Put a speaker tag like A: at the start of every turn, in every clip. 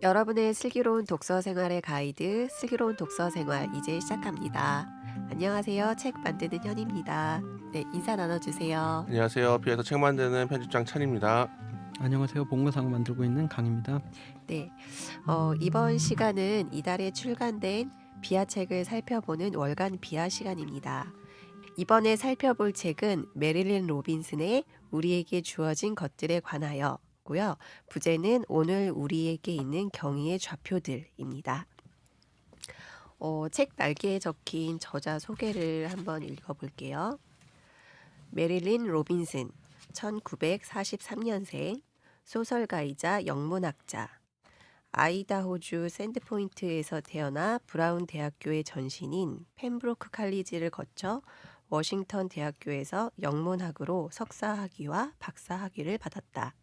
A: 여러분의 슬기로운 독서 생활의 가이드, 슬기로운 독서 생활 이제 시작합니다. 안녕하세요. 책 만드는 현입니다. 네, 인사 나눠주세요.
B: 안녕하세요. 비에서 책 만드는 편집장 찬입니다.
C: 안녕하세요. 본문상 만들고 있는 강입니다.
A: 네, 이번 시간은 이달에 출간된 비아 책을 살펴보는 월간 비아 시간입니다. 이번에 살펴볼 책은 메릴린 로빈슨의 우리에게 주어진 것들에 관하여 고요. 부제는 오늘 우리에게 있는 경의의 좌표들입니다. 책 날개에 적힌 저자 소개를 한번 읽어볼게요. 메릴린 로빈슨, 1943년생, 소설가이자 영문학자. 아이다호주 샌드포인트에서 태어나 브라운 대학교의 전신인 펜브로크 칼리지를 거쳐 워싱턴 대학교에서 영문학으로 석사학위와 박사학위를 받았다.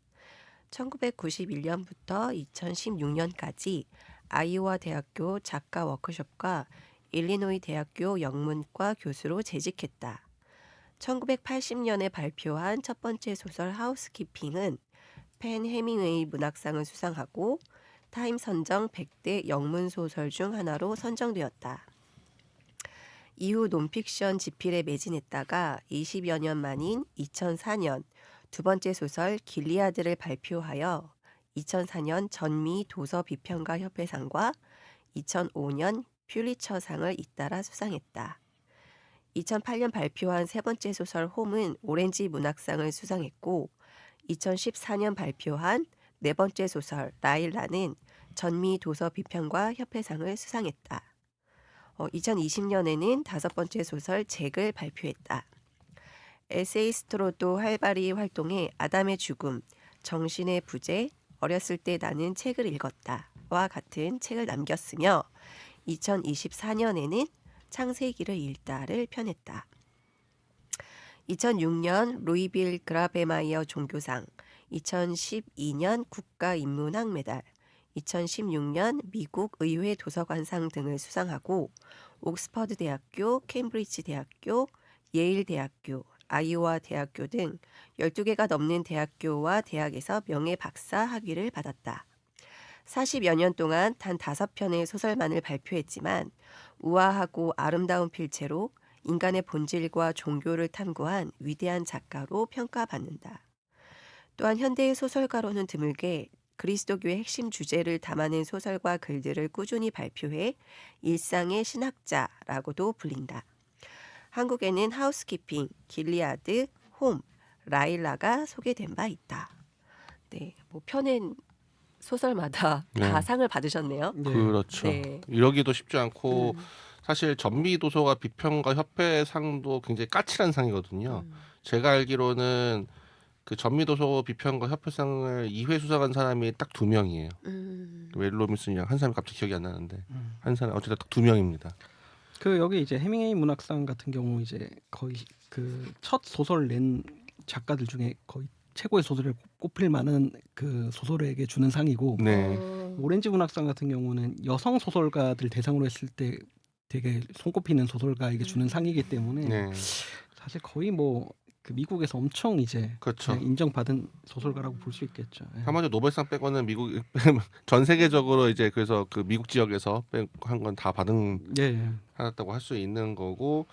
A: 1991년부터 2016년까지 아이오와 대학교 작가 워크숍과 일리노이 대학교 영문과 교수로 재직했다. 1980년에 발표한 첫 번째 소설 하우스키핑은 펜 해밍웨이 문학상을 수상하고 타임 선정 100대 영문 소설 중 하나로 선정되었다. 이후 논픽션 집필에 매진했다가 20여 년 만인 2004년 두 번째 소설 길리아드를 발표하여 2004년 전미 도서 비평가 협회상과 2005년 퓰리처상을 잇따라 수상했다. 2008년 발표한 세 번째 소설 홈은 오렌지 문학상을 수상했고 2014년 발표한 네 번째 소설 라일라는 전미 도서 비평가 협회상을 수상했다. 2020년에는 다섯 번째 소설 잭을 발표했다. 에세이스트로도 활발히 활동해 아담의 죽음, 정신의 부재, 어렸을 때 나는 책을 읽었다와 같은 책을 남겼으며 2024년에는 창세기를 읽다를 펴냈다. 2006년 루이빌 그라베마이어 종교상, 2012년 국가인문학 메달, 2016년 미국 의회 도서관상 등을 수상하고 옥스퍼드 대학교, 케임브리지 대학교, 예일 대학교, 아이오와 대학교 등 12개가 넘는 대학교와 대학에서 명예 박사 학위를 받았다. 40여 년 동안 단 5편의 소설만을 발표했지만 우아하고 아름다운 필체로 인간의 본질과 종교를 탐구한 위대한 작가로 평가받는다. 또한 현대의 소설가로는 드물게 그리스도교의 핵심 주제를 담아낸 소설과 글들을 꾸준히 발표해 일상의 신학자라고도 불린다. 한국에는 하우스키핑, 길리아드, 홈, 라일라가 소개된 바 있다. 네, 뭐 펴낸 소설마다 다 상을 받으셨네요.
C: 네.
B: 그렇죠.
A: 네.
B: 이러기도 쉽지 않고 사실 전미도서가 비평가 협회상도 굉장히 까칠한 상이거든요. 제가 알기로는 그 전미도서 비평가 협회상을 2회 수상한 사람이 딱 2명이에요. 웰 로빈슨이랑 한 사람이 갑자기 기억이 안 나는데 한 사람 어쨌든 딱 2명입니다.
C: 그 여기 이제 해밍웨이 문학상 같은 경우 이제 거의 그 첫 소설 낸 작가들 중에 거의 최고의 소설을 꼽힐 만한 그 소설에게 주는 상이고
B: 네.
C: 오렌지 문학상 같은 경우는 여성 소설가들 대상으로 했을 때 되게 손꼽히는 소설가에게 주는 상이기 때문에
B: 네.
C: 사실 거의 뭐 그 미국에서 엄청 이제
B: 그렇죠.
C: 인정받은 소설가라고 볼 수 있겠죠. 예.
B: 한마디로 노벨상 빼고는 미국 전 세계적으로 이제 그래서 그 미국 지역에서 한 건 다 받았다고 할 수 있는 거고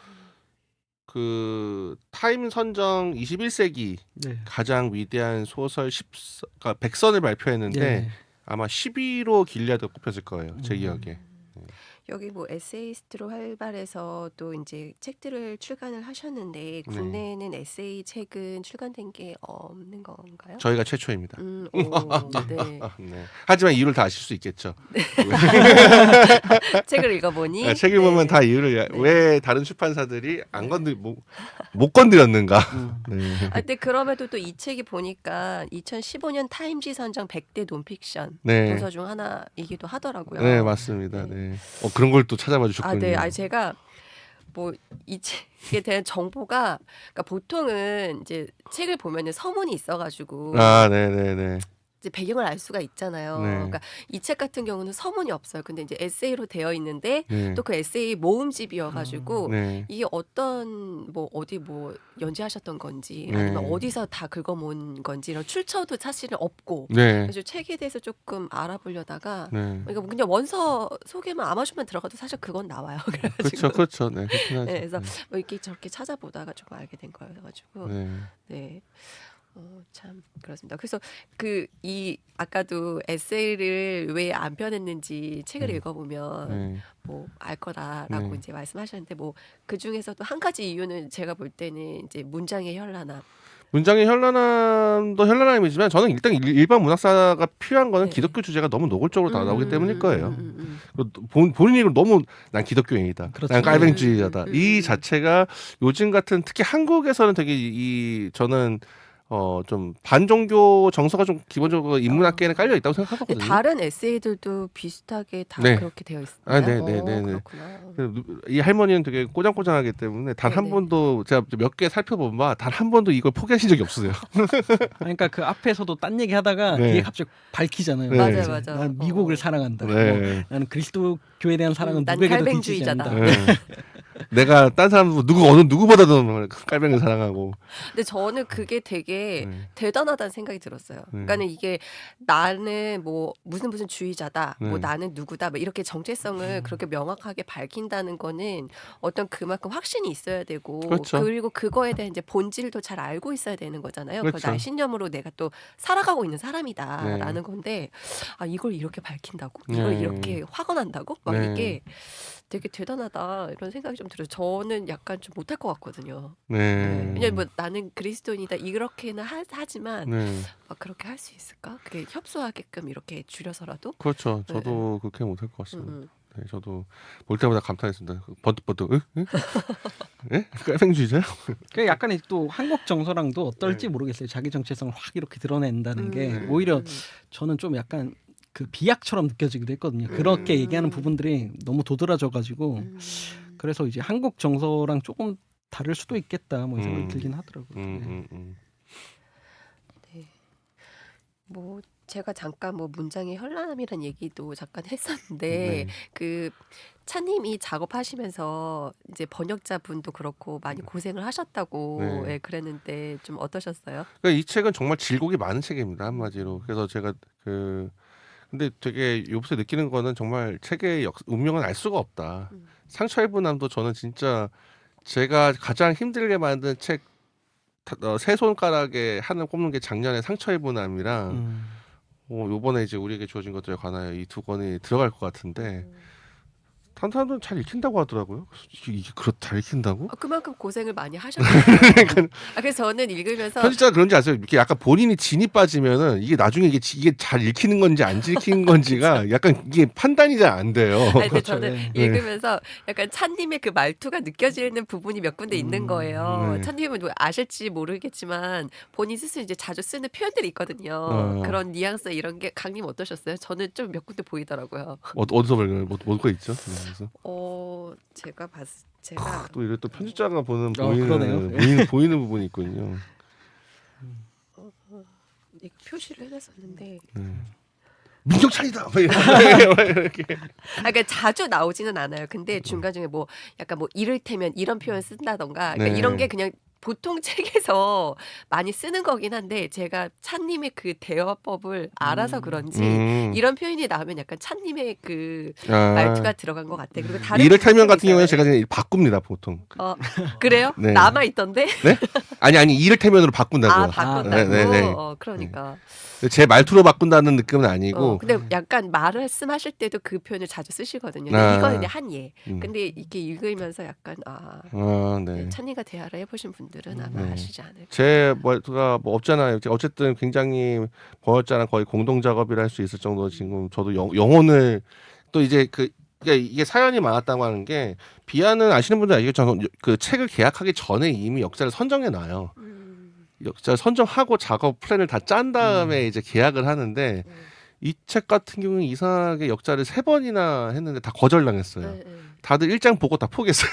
B: 그 타임 선정 21세기
C: 네.
B: 가장 위대한 소설 100선을 발표했는데
C: 네.
B: 아마 10위로 길리아드가 꼽혔을 거예요. 제 기억에.
A: 여기 뭐 에세이스트로 활발해서 또 이제 책들을 출간을 하셨는데 국내에는 에세이 책은 출간된 게 없는 건가요?
B: 저희가 최초입니다.
A: 네.
B: 네. 하지만 이유를 다 아실 수 있겠죠.
A: 책을 읽어보니
B: 책을 보면 다 이유를
A: 네.
B: 왜 다른 출판사들이 못 건드렸는가. 네.
A: 근데 그럼에도 또 이 책이 보니까 2015년 타임지 선정 100대 논픽션
B: 네.
A: 도서 중 하나이기도 하더라고요.
B: 네, 맞습니다. 네. 그런 걸 또 찾아봐 주셨군요.
A: 네. 제가 뭐 이 책에 대한 정보가 그러니까 보통은 이제 책을 보면은 서문이 있어가지고
B: 네네네.
A: 이제 배경을 알 수가 있잖아요.
B: 네.
A: 그러니까 이 책 같은 경우는 서문이 없어요. 근데 이제 에세이로 되어 있는데
B: 네.
A: 또 그 에세이 모음집이어가지고
B: 네.
A: 이게 어떤 뭐 어디 뭐 연재하셨던 건지
B: 네.
A: 아니면 어디서 다 긁어모은 건지 이런 출처도 사실은 없고
B: 네.
A: 그래서 책에 대해서 조금 알아보려다가
B: 네.
A: 그러니까 그냥 원서 소개만 아마존만 들어가도 사실 그건 나와요. 그래가지고
B: 그렇죠. 네. 그렇긴 하죠.
A: 네, 그래서 뭐 이렇게 저렇게 찾아보다가 좀 알게 된 거여가지고
B: 네.
A: 네. 참 그렇습니다. 그래서 이 아까도 에세이를 왜 안 펴냈는지 책을
B: 네.
A: 읽어보면
B: 네.
A: 뭐 알 거다라고
B: 네.
A: 이제 말씀하셨는데 뭐 그 중에서도 한 가지 이유는 제가 볼 때는 이제 문장의 현란함.
B: 문장의 현란함도 현란함이지만 저는 일단 일반 문학사가 필요한 거는
A: 네.
B: 기독교 주제가 너무 노골적으로 나오기 때문일 거예요.
A: 음.
B: 본인이 너무 난 기독교인이다.
C: 그렇죠.
B: 난 깔뱅주의자다. 이
A: 음.
B: 자체가 요즘 같은 특히 한국에서는 되게 저는 좀 반종교 정서가 좀 기본적으로 인문학계에는 깔려 있다고
A: 근데
B: 생각하거든요.
A: 다른 에세이들도 비슷하게 다
B: 네.
A: 그렇게 되어 있어요.
B: 아, 네, 네, 네, 네.
A: 그렇구나.
B: 이 할머니는 되게 꼬장꼬장하기 때문에 단 한
A: 네네.
B: 번도 제가 몇 개 살펴보면 단 한 번도 이걸 포기하신 적이 없으세요.
C: 그러니까 그 앞에서도 딴 얘기 하다가
B: 네.
C: 뒤에 갑자기 밝히잖아요.
B: 네.
A: 맞아요,
C: 이제
A: 맞아.
C: 난 미국을 사랑한다.
B: 네.
C: 뭐 나는 그리스도교에 대한 사랑은
A: 난
C: 누구에게도 뒤지지
A: 갈뱅주의자다.
C: 않는다.
B: 네. 내가 딴 사람 어느 누구보다도 깔뱅이를 사랑하고.
A: 근데 저는 그게 되게
B: 네.
A: 대단하다는 생각이 들었어요.
B: 네.
A: 그러니까는 이게 나는 뭐 무슨 주의자다, 뭐
B: 네.
A: 나는 누구다, 뭐 이렇게 정체성을 그렇게 명확하게 밝힌다는 거는 어떤 그만큼 확신이 있어야 되고,
B: 그렇죠.
A: 그리고 그거에 대한 이제 본질도 잘 알고 있어야 되는 거잖아요. 그걸
B: 그렇죠.
A: 나의 신념으로 내가 또 살아가고 있는 사람이다라는
B: 네.
A: 건데, 아 이걸 이렇게 밝힌다고, 이걸
B: 네.
A: 이렇게 확언한다고, 막
B: 네.
A: 이게 되게 대단하다 이런 생각이 좀 들어요. 저는 약간 좀 못할 것 같거든요.
B: 네.
A: 네. 왜냐면 뭐 나는 그리스도인이다 이렇게는 하지만
B: 네.
A: 막 그렇게 할 수 있을까? 그게 협소하게끔 이렇게 줄여서라도.
B: 그렇죠.
A: 네.
B: 저도 그렇게 못할 것 같습니다.
A: 음.
B: 네, 저도 볼 때마다 감탄했습니다. 버뜩버뜩. 응? 응? 예? 깔뱅주의자요?
C: 그 약간 또 한국 정서랑도 어떨지 모르겠어요. 자기 정체성을 확 이렇게 드러낸다는 게 오히려 저는 좀 약간 그 비약처럼 느껴지기도 했거든요. 그렇게 얘기하는 부분들이 너무 도드라져가지고 그래서 이제 한국 정서랑 조금 다를 수도 있겠다 뭐 이 생각이 들긴 하더라고요. 네.
A: 뭐 제가 잠깐 뭐 문장의 현란함이란 얘기도 잠깐 했었는데
B: 네.
A: 그 차님이 작업하시면서 이제 번역자분도 그렇고 많이 고생을 하셨다고
B: 네.
A: 예, 그랬는데 좀 어떠셨어요?
B: 그러니까 이 책은 정말 질곡이 많은 책입니다. 한마디로. 그래서 제가 근데 되게 요새 느끼는 거는 정말 책의 운명은 알 수가 없다. 상처 입은함도 저는 진짜 제가 가장 힘들게 만든 책 세 손가락에 하나 꼽는 게 작년에 상처 입은함이랑 요번에 이제 우리에게 주어진 것들에 관하여 이 두 권이 들어갈 것 같은데 다른 사람들은 잘 읽힌다고 하더라고요. 이게 잘 읽힌다고?
A: 그만큼 고생을 많이 하셨어요. 그래서 저는 읽으면서
B: 편집자가 그런지 아세요? 이렇게 약간 본인이 진이 빠지면은 이게 나중에 이게 잘 읽히는 건지 안 읽히는 건지가 약간 이게 판단이 잘 안 돼요.
A: 아니, 근데
C: 그렇죠.
A: 저는
C: 네.
A: 읽으면서 약간 찬님의 그 말투가 느껴지는 부분이 몇 군데 있는 거예요.
B: 네.
A: 찬님은 뭐 아실지 모르겠지만 본인 스스로 이제 자주 쓰는 표현들이 있거든요. 그런 뉘앙스 이런 게 강님 어떠셨어요? 저는 좀 몇 군데 보이더라고요.
B: 어디서 발견해요? 뭐가 있죠? 그래서
A: 제가
B: 또 이래 또 편집자가 보는
C: 그러네요.
B: 보이는 부분이 있군요.
A: 이거 표시를 해놨었는데
B: 민족찬이다.
A: 그러니까 자주 나오지는 않아요. 근데 중간 중에 뭐 약간 뭐 이를테면 이런 표현 쓴다던가 그러니까
B: 네.
A: 이런 게 그냥 보통 책에서 많이 쓰는 거긴 한데 제가 찬님의 그 대화법을 알아서 그런지 이런 표현이 나오면 약간 찬님의 그 말투가 들어간 것 같아. 그리고 다른
B: 이를테면 같은
A: 있어요.
B: 경우는 제가 그냥 바꿉니다 보통.
A: 그래요?
B: 네.
A: 남아 있던데?
B: 네? 아니 이를테면으로 바꾼다고요.
A: 바꾼다고.
B: 네.
A: 그러니까.
B: 제 말투로 바꾼다는 느낌은 아니고.
A: 근데 약간 말씀하실 때도 그 표현을 자주 쓰시거든요.
B: 아.
A: 이거는 그냥 한 예. 근데 이렇게 읽으면서 약간
B: 네.
A: 찬이가 대화를 해보신 분들은 아마 아시지 않을까.
B: 제 말투가 뭐 없잖아요. 어쨌든 굉장히 번역자랑 거의 공동 작업이라 할 수 있을 정도로 지금 저도 영혼을 또 이제 이게 사연이 많았다고 하는 게 비아는 아시는 분들 알겠지만 그 책을 계약하기 전에 이미 역사를 선정해 놔요. 역사 선정하고 작업 플랜을 다 짠 다음에 이제 계약을 하는데 이 책 같은 경우는 이상하게 역사를 3번이나 했는데 다 거절당했어요. 다들 1장 보고 다 포기했어요.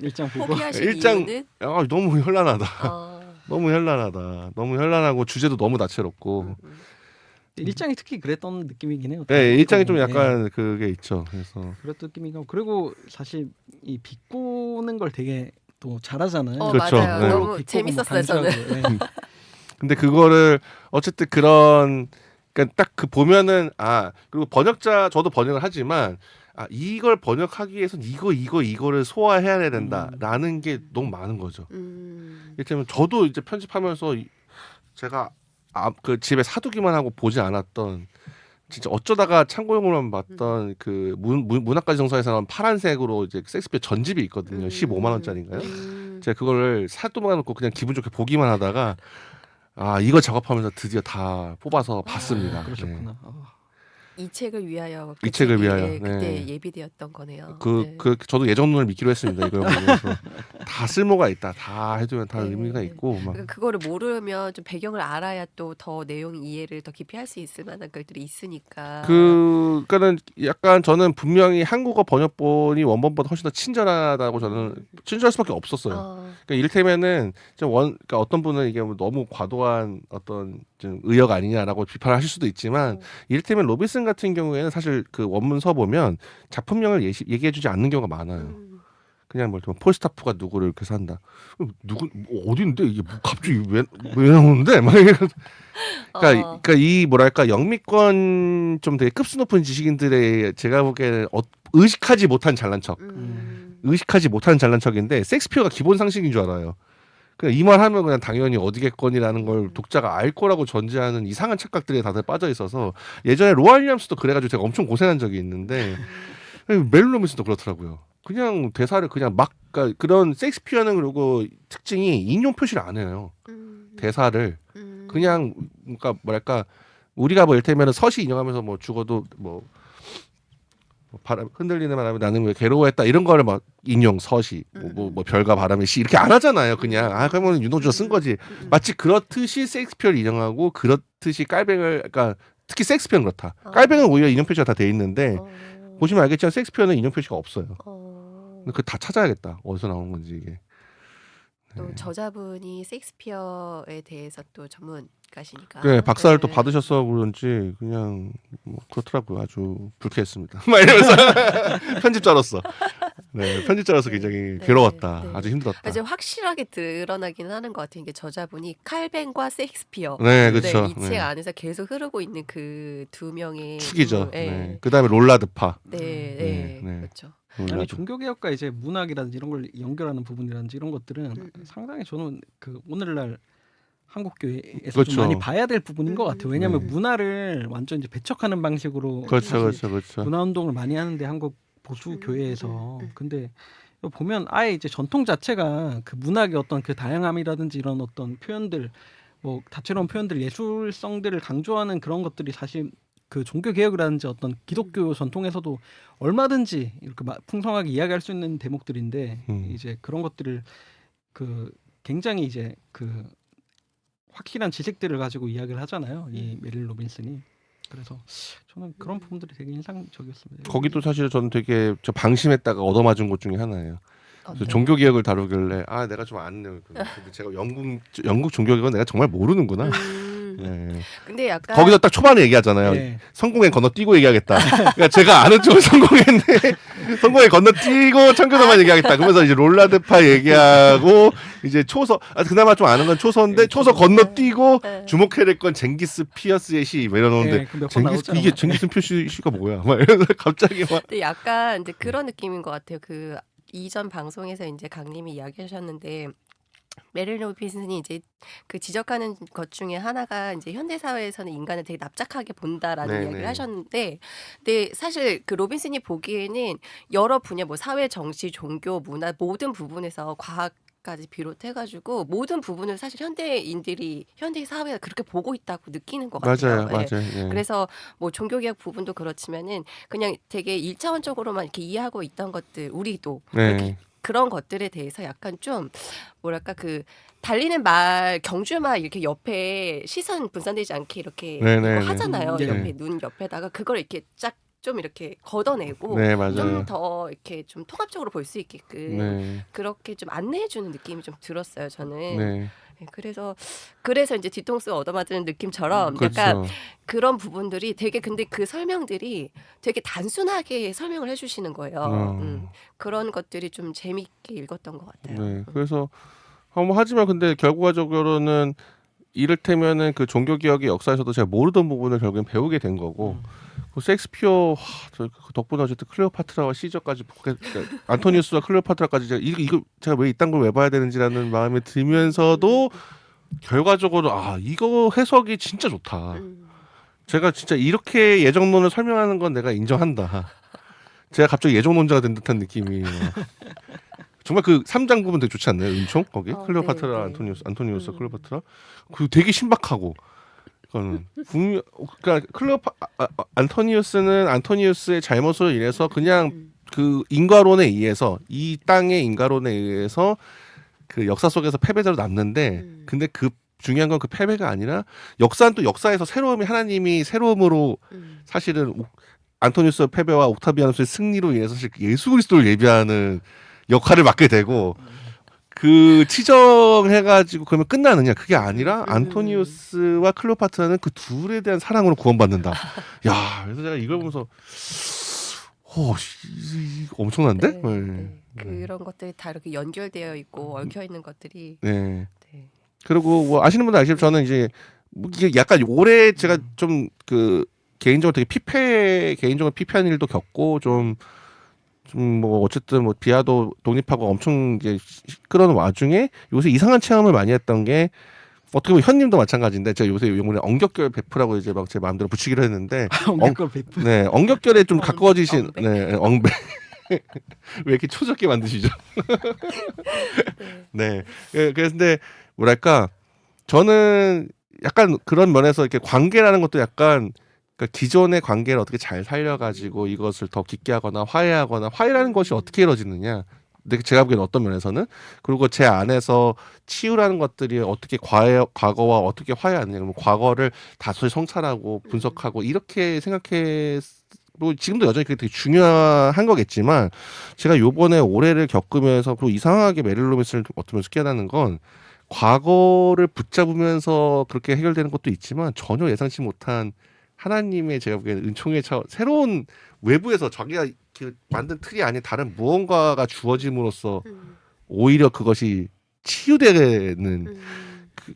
C: 일장 보고
A: 포기하신
B: 일장-
A: 이유는
B: 너무 현란하다. 너무 현란하고 주제도 너무 다채롭고
C: 일장이 특히 그랬던 느낌이긴 해요.
B: 네, 일장이 좀
C: 네.
B: 약간 그게 있죠. 그래서
C: 그랬던 느낌이고 그리고 사실 이 비꼬는 걸 되게 또 잘하잖아요.
B: 그렇죠.
A: 맞아요.
B: 네.
A: 너무
C: 비꼬고
A: 재밌었어요, 저는.
C: 간주하고, 네.
B: 근데 그거를 어쨌든 그런 그러니까 딱 그 보면은 그리고 번역자 저도 번역을 하지만 이걸 번역하기 위해선 이거를 소화해야 된다라는 게 너무 많은 거죠. 이를테면 저도 이제 편집하면서 제가 그 집에 사두기만 하고 보지 않았던 진짜 어쩌다가 참고용으로만 봤던 그 문학가지 정서에서 나온 파란색으로 이제 섹스피어 전집이 있거든요. 15만 원짜리인가요? 제가 그거를 사두만 놓고 그냥 기분 좋게 보기만 하다가 이거 작업하면서 드디어 다 뽑아서 봤습니다. 네.
C: 그러셨구나.
A: 이 책을 위하여
B: 이 책을
A: 책이,
B: 위하여,
A: 예, 그때
B: 네.
A: 예비되었던 거네요.
B: 그
A: 네.
B: 저도 예정 눈을 믿기로 했습니다. 이걸 보면서 다 쓸모가 있다. 다 해두면 다
A: 네.
B: 의미가 있고 막.
A: 그러니까 그거를 모르면 좀 배경을 알아야 또 더 내용 이해를 더 깊이 할 수 있을 만한 것들이 있으니까.
B: 그러니까는 약간 저는 분명히 한국어 번역본이 원본보다 훨씬 더 친절하다고 저는 친절할 수밖에 없었어요. 그러니까 이를테면은 그러니까 어떤 분은 이게 너무 과도한 어떤 좀 의역 아니냐라고 비판을 하실 수도 있지만 이를테면 로빈슨 같은 경우에는 사실 그 원문서 보면 작품명을 얘기해주지 않는 경우가 많아요. 그냥 뭐 폴스타프가 누구를 이렇게 산다. 누구 어디인데 이게 갑자기 왜 나오는데 막 그러니까 이 뭐랄까 영미권 좀 되게 급수 높은 지식인들의 제가 보기에는 의식하지 못한 잘난 척. 의식하지 못한 잘난 척인데 섹스피어가 기본 상식인 줄 알아요. 그냥 이 말 하면 그냥 당연히 어디겠거니라는 걸 독자가 알 거라고 전제하는 이상한 착각들에 다들 빠져 있어서 예전에 로알 윌리엄스도 그래가지고 제가 엄청 고생한 적이 있는데 멜 로빈슨도 그렇더라고요. 그냥 대사를 그냥 막 그러니까 그런 섹스피어는 그리고 특징이 인용 표시를 안 해요. 대사를 그냥 그러니까 뭐랄까 우리가 뭐 이를테면 서시 인용하면서 뭐 죽어도 뭐 바람 흔들리는 바람에 나는 왜 괴로워했다 이런 거를 막 인용 서시 뭐 별과 바람의 시 이렇게 안 하잖아요. 그냥 그러면 윤호주가 쓴 거지. 마치 그렇듯이 섹스피어를 인용하고 그렇듯이 깔뱅을 그러니까 특히 섹스피어는 그렇다. 깔뱅은 오히려 인용 표시가 다 돼 있는데 보시면 알겠지만 섹스피어는 인용 표시가 없어요. 그 다 찾아야겠다. 어디서 나온 건지 이게.
A: 또 저자분이 섹스피어에 대해서 또 전문가시니까.
B: 네, 박사를 또
A: 네.
B: 받으셔서 그런지 그냥 뭐 그렇더라고요. 아주 불쾌했습니다. 막 이러면서 편집자로서. 네, 편집자로서 굉장히 괴로웠다.
A: 네.
B: 아주 힘들었다.
A: 이제 확실하게 드러나긴 하는 것 같아요. 이게 저자분이 칼뱅과 섹스피어.
B: 네, 그렇죠.
A: 이 책
B: 네.
A: 안에서 계속 흐르고 있는 그 두 명의
B: 축이죠.
A: 네.
B: 네. 그다음에 롤라드파.
A: 네.
B: 네.
A: 그렇죠.
C: 아니 종교개혁과 이제 문학이라든지 이런 걸 연결하는 부분이라든지 이런 것들은 상당히 저는 그 오늘날 한국 교회에서
B: 그렇죠.
C: 좀 많이 봐야 될 부분인 것 같아요. 왜냐하면
B: 네.
C: 문화를 완전 이제 배척하는 방식으로
B: 그렇죠,
C: 사실
B: 그렇죠.
C: 문화 운동을 많이 하는데 한국 보수 교회에서 근데 보면 아예 이제 전통 자체가 그 문학의 어떤 그 다양함이라든지 이런 어떤 표현들 뭐 다채로운 표현들 예술성들을 강조하는 그런 것들이 사실 그 종교 개혁이라든지 어떤 기독교 전통에서도 얼마든지 이렇게 풍성하게 이야기할 수 있는 대목들인데 이제 그런 것들을 그 굉장히 이제 그 확실한 지식들을 가지고 이야기를 하잖아요. 이 메릴 로빈슨이. 그래서 저는 그런 부분들이 되게 인상적이었습니다.
B: 거기도 사실 저는 되게 저 방심했다가 얻어맞은 곳 중에 하나예요. 그래서
A: 네.
B: 종교 개혁을 다루길래 내가 좀 아네요. 근데 제가 영국 종교 개혁은 내가 정말 모르는구나. 네.
A: 근데 약간
B: 거기서 딱 초반에 얘기하잖아요.
C: 네.
B: 성공에 건너뛰고 얘기하겠다. 그러니까 제가 아는 쪽은 성공했는데 성공에 건너뛰고 청교도만 얘기하겠다. 그러면서 이제 롤라드파 얘기하고 이제 초서 그나마 좀 아는 건 초서인데 초서 건너뛰고 주목해야 될 건 쟁기스 피어스의 시 이러는데
C: 네, 그몇 번 나오잖아요.
B: 이게 쟁기스 피어스 시가 뭐야? 막 이러면서 갑자기 막
A: 근데 약간 이제 그런 느낌인 것 같아요. 그 이전 방송에서 이제 강님이 이야기하셨는데 메릴 로빈슨이 이제 그 지적하는 것 중에 하나가 이제 현대 사회에서는 인간을 되게 납작하게 본다라는
B: 네네.
A: 이야기를 하셨는데, 근데 사실 그 로빈슨이 보기에는 여러 분야 뭐 사회, 정치, 종교, 문화 모든 부분에서 과학까지 비롯해가지고 모든 부분을 사실 현대인들이 현대 사회가 그렇게 보고 있다고 느끼는 것 같아요.
B: 맞아요.
A: 예.
B: 예.
A: 그래서 뭐 종교개혁 부분도 그렇지만은 그냥 되게 1차원적으로만 이렇게 이해하고 있던 것들 우리도 이렇게
B: 네.
A: 그런 것들에 대해서 약간 좀 뭐랄까 그 달리는 말 경주말 이렇게 옆에 시선 분산되지 않게 이렇게
B: 네네네.
A: 이거 하잖아요.
C: 네.
A: 옆에 눈 옆에다가 그걸 이렇게 쫙 좀 이렇게 걷어내고
B: 네,
A: 좀
B: 맞아요.
A: 더 이렇게 좀 통합적으로 볼 수 있게끔
B: 네.
A: 그렇게 좀 안내해주는 느낌이 좀 들었어요. 저는.
B: 네.
A: 네, 그래서 이제 뒤통수 얻어맞는 느낌처럼
B: 그렇죠.
A: 약간 그런 부분들이 되게 근데 그 설명들이 되게 단순하게 설명을 해주시는 거예요. 그런 것들이 좀 재밌게 읽었던 것 같아요.
B: 네. 그래서 하지만 근데 결과적으로는 이를테면은 그 종교 기억의 역사에서도 제가 모르던 부분을 결국엔 배우게 된 거고 그 셰익스피어 저 덕분에 어쨌든 클레오파트라와 시저까지 안토니우스와 클레오파트라까지 제가 이거 제가 왜 이딴 걸 왜 봐야 되는지라는 마음이 들면서도 결과적으로 이거 해석이 진짜 좋다. 제가 진짜 이렇게 예정론을 설명하는 건 내가 인정한다. 제가 갑자기 예정론자가 된 듯한 느낌이 정말 그 3장 부분 되게 좋지 않나요? 은총 거기 클레오파트라
A: 네.
B: 안토니우스 클레오파트라 그 되게 신박하고 그거는 분명 그러니까 안토니우스는 안토니우스의 잘못으로 인해서 그냥 그 인과론에 의해서 이 땅의 인과론에 의해서 그 역사 속에서 패배자로 남는데 근데 그 중요한 건 그 패배가 아니라 역사는 또 역사에서 새로움이 하나님이 새로움으로 사실은 안토니우스의 패배와 옥타비아누스의 승리로 인해서 사실 예수 그리스도를 예비하는 역할을 맡게 되고 그 치정해가지고 그러면 끝나느냐 그게 아니라 안토니우스와 클레오파트라는 그 둘에 대한 사랑으로 구원받는다. 야 그래서 제가 이걸 보면서 엄청난데?
A: 네,
B: 네.
A: 네. 그런 것들이 다 이렇게 연결되어 있고 얽혀 있는 것들이
B: 네.
A: 네.
B: 그리고 뭐 아시는 분들 아시죠? 저는 이제 뭐 이게 약간 올해 제가 좀 그 개인적으로 되게 개인적으로 피폐한 일도 겪고 좀 뭐 어쨌든 뭐 비아도 독립하고 엄청 이제 끌어는 와중에 요새 이상한 체험을 많이 했던 게 어떻게 보면 현님도 마찬가지인데 제가 요새 이번에 엉격결 베프라고 이제 막 제 마음대로 붙이기로 했는데
C: 엉격결 베프.
B: 네 엉격결에 좀 가까워지신
A: 엉백.
B: 네 엉배 왜 이렇게 초적게 만드시죠?
A: 네.
B: 네 그런데 뭐랄까 저는 약간 그런 면에서 이렇게 관계라는 것도 약간 그러니까 기존의 관계를 어떻게 잘 살려가지고 이것을 더 깊게 하거나 화해라는 것이 어떻게 이루어지느냐. 근데 제가 보기엔 어떤 면에서는 그리고 제 안에서 치유라는 것들이 어떻게 과거와 어떻게 화해하느냐. 그러면 과거를 다시 성찰하고 분석하고 이렇게 생각해. 뭐 지금도 여전히 그게 되게 중요한 거겠지만 제가 요번에 올해를 겪으면서 그리고 이상하게 메릴 로빈슨을 어떻게 깨닫는 건 과거를 붙잡으면서 그렇게 해결되는 것도 있지만 전혀 예상치 못한 하나님의 제가 보기에는 은총의 새로운 외부에서 자기가 만든 틀이 아닌 다른 무언가가 주어짐으로써 오히려 그것이 치유되는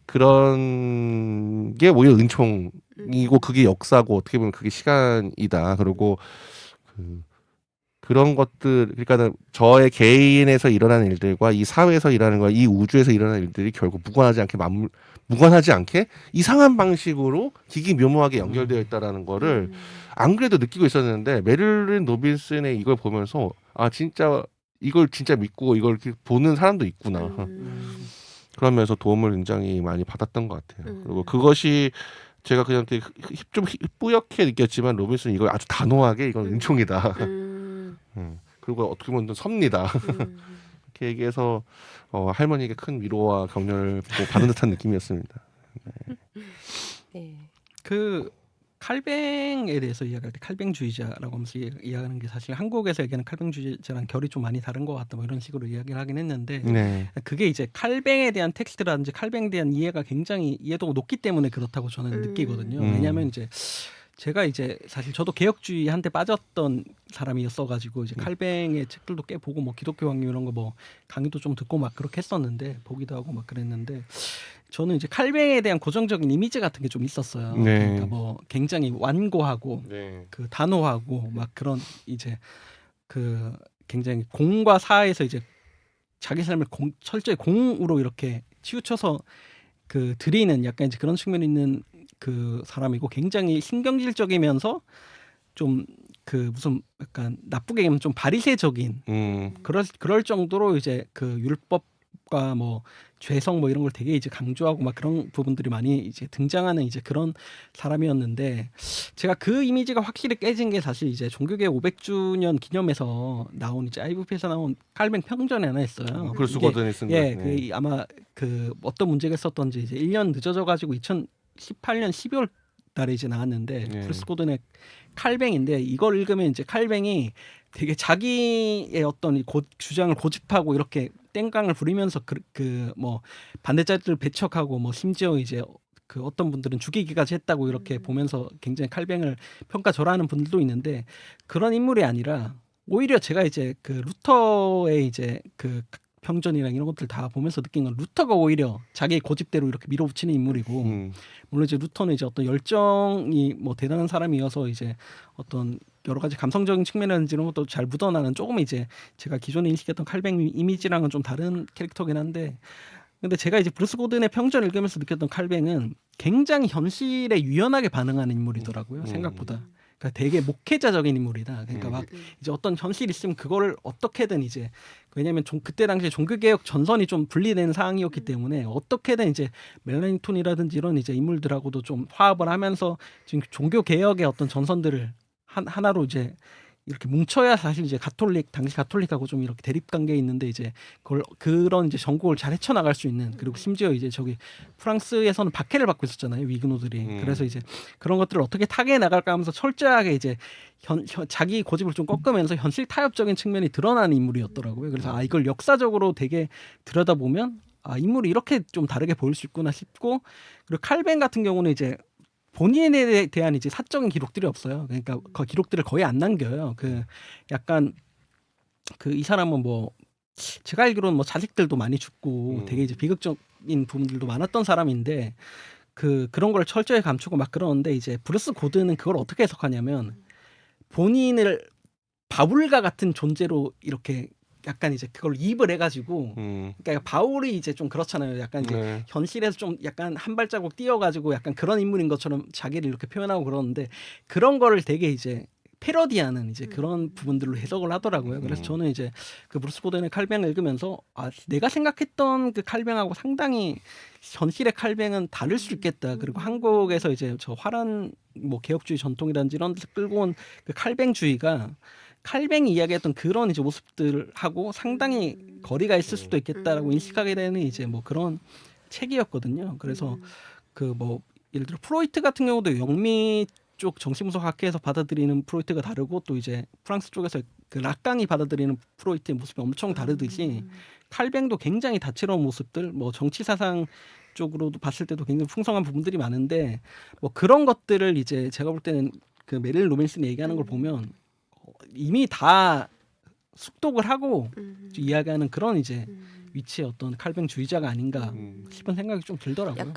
B: 그런 게 오히려 은총이고 그게 역사고 어떻게 보면 그게 시간이다. 그리고 그런 것들 그러니까 저의 개인에서 일어나는 일들과 이 사회에서 일어나는 거와 이 우주에서 일어나는 일들이 결국 무관하지 않게 이상한 방식으로 기기묘모하게 연결되어 있다라는 거를 안 그래도 느끼고 있었는데 메릴린 로빈슨의 이걸 보면서 진짜 이걸 진짜 믿고 이걸 이렇게 보는 사람도 있구나. 그러면서 도움을 굉장히 많이 받았던 것 같아요. 그리고 그것이 제가 그냥 되게 좀 뿌옇게 느꼈지만 로빈슨은 이걸 아주 단호하게 이건 은총이다. 그리고 어떻게 보면 섭니다. 이렇게 얘기해서 할머니에게 큰 위로와 격려를 받은 듯한 느낌이었습니다.
A: 네.
C: 그 칼뱅에 대해서 이야기할 때 칼뱅주의자라고 하면서 이야기하는 게 사실 한국에서 얘기하는 칼뱅주의자랑 결이 좀 많이 다른 것 같다 뭐 이런 식으로 이야기를 하긴 했는데
B: 네.
C: 그게 이제 칼뱅에 대한 텍스트라든지 칼뱅에 대한 이해가 굉장히 이해도가 높기 때문에 그렇다고 저는 느끼거든요. 왜냐하면 이제 제가 이제 사실 저도 개혁주의 한테 빠졌던 사람이었어가지고 이제 칼뱅의 책들도 꽤 보고 뭐 기독교 강의 이런 거 뭐 강의도 좀 듣고 막 그렇게 했었는데 보기도 하고 막 그랬는데 저는 이제 칼뱅에 대한 고정적인 이미지 같은 게 좀 있었어요.
B: 네.
C: 그러니까 뭐 굉장히 완고하고
B: 네.
C: 그 단호하고 막 그런 이제 그 굉장히 공과 사에서 이제 자기 삶을 철저히 공으로 이렇게 치우쳐서 그 드리는 약간 이제 그런 측면이 있는 그 사람이고 굉장히 신경질적이면서 좀 그 무슨 약간 나쁘게 얘기하면 좀 바리새적인 그럴 정도로 이제 그 율법과 뭐 죄성 뭐 이런 걸 되게 이제 강조하고 막 그런 부분들이 많이 이제 등장하는 이제 그런 사람이었는데 제가 그 이미지가 확실히 깨진 게 사실 이제 종교개혁 500주년 기념해서 나온 이제 IVP에서 나온 칼뱅 평전에 하나 있어요.
B: 브루스 고든이 쓴 거.
C: 예, 그 아마 그 어떤 문제가 있었던지 이제 1년 늦어져 가지고 2018년 12월 달에 이제 나왔는데 브루스 고든의 칼뱅인데 이걸 읽으면 이제 칼뱅이 되게 자기의 어떤 이 주장을 고집하고 이렇게 땡깡을 부리면서 그 뭐 반대자들을 배척하고 뭐 심지어 이제 그 어떤 분들은 죽이기까지 했다고 이렇게 보면서 굉장히 칼뱅을 평가절하하는 분들도 있는데 그런 인물이 아니라 오히려 제가 이제 그 루터의 이제 그 평전이랑 이런 것들 다 보면서 느낀 건 루터가 오히려 자기 고집대로 이렇게 밀어붙이는 인물이고 물론 이제 루터는 이제 어떤 열정이 뭐 대단한 사람이어서 이제 어떤 여러 가지 감성적인 측면이라든지 이런 것도 잘 묻어나는 조금 이제 제가 기존에 인식했던 칼뱅 이미지랑은 좀 다른 캐릭터긴 한데 근데 제가 이제 브루스 고든의 평전을 읽으면서 느꼈던 칼뱅은 굉장히 현실에 유연하게 반응하는 인물이더라고요. 생각보다. 그러니까 되게 목회자적인 인물이다. 그러니까 막 이제 어떤 현실이 있으면 그거를 어떻게든 이제 왜냐하면 그때 당시에 종교개혁 전선이 좀 분리된 상황이었기 때문에 어떻게든 이제 멜라니톤이라든지 이런 이제 인물들하고도 좀 화합을 하면서 지금 종교개혁의 어떤 전선들을 하나로 이제 이렇게 뭉쳐야 사실 이제 당시 가톨릭하고 좀 이렇게 대립 관계에 있는데 이제 그런 이제 전국을 잘 헤쳐나갈 수 있는 그리고 심지어 이제 저기 프랑스에서는 박해를 받고 있었잖아요 위그노들이. 그래서 이제 그런 것들을 어떻게 타개해 나갈까 하면서 철저하게 이제 자기 고집을 좀 꺾으면서 현실 타협적인 측면이 드러나는 인물이었더라고요. 그래서 이걸 역사적으로 되게 들여다보면 인물이 이렇게 좀 다르게 보일 수 있구나 싶고 그리고 칼뱅 같은 경우는 이제 본인에 대한 이제 사적인 기록들이 없어요. 그러니까 그 기록들을 거의 안 남겨요. 그 약간 그 이 사람은 뭐 제가 알기로는 뭐 자식들도 많이 죽고 되게 이제 비극적인 부분들도 많았던 사람인데 그런 걸 철저히 감추고 막 그러는데 이제 브루스 고든은 그걸 어떻게 해석하냐면 본인을 바울과 같은 존재로 이렇게 약간 이제 그걸 이입을 해가지고 그러니까 바울이 이제 좀 그렇잖아요. 약간 이제 현실에서 좀 약간 한 발자국 뛰어가지고 약간 그런 인물인 것처럼 자기를 이렇게 표현하고 그러는데 그런 거를 되게 이제 패러디하는 이제 그런 부분들로 해석을 하더라고요. 그래서 저는 이제 그 브루스 고든의 칼뱅을 읽으면서 내가 생각했던 그 칼뱅하고 상당히 현실의 칼뱅은 다를 수 있겠다. 그리고 한국에서 이제 저 화란 뭐 개혁주의 전통이라든지 이런 데서 끌고 온 그 칼뱅주의가 칼뱅이 이야기했던 그런 이제 모습들하고 상당히 거리가 있을 수도 있겠다라고 인식하게 되는 이제 뭐 그런 책이었거든요. 그래서 그 뭐 예를 들어 프로이트 같은 경우도 영미 쪽 정신분석 학회에서 받아들이는 프로이트가 다르고 또 이제 프랑스 쪽에서 그 락강이 받아들이는 프로이트의 모습이 엄청 다르듯이 칼뱅도 굉장히 다채로운 모습들 뭐 정치 사상 쪽으로도 봤을 때도 굉장히 풍성한 부분들이 많은데 뭐 그런 것들을 이제 제가 볼 때는 그 메릴 로빈슨이 얘기하는 걸 보면 이미 다 숙독을 하고 이야기하는 그런 이제 위치의 어떤 칼뱅주의자가 아닌가 싶은 생각이 좀 들더라고요.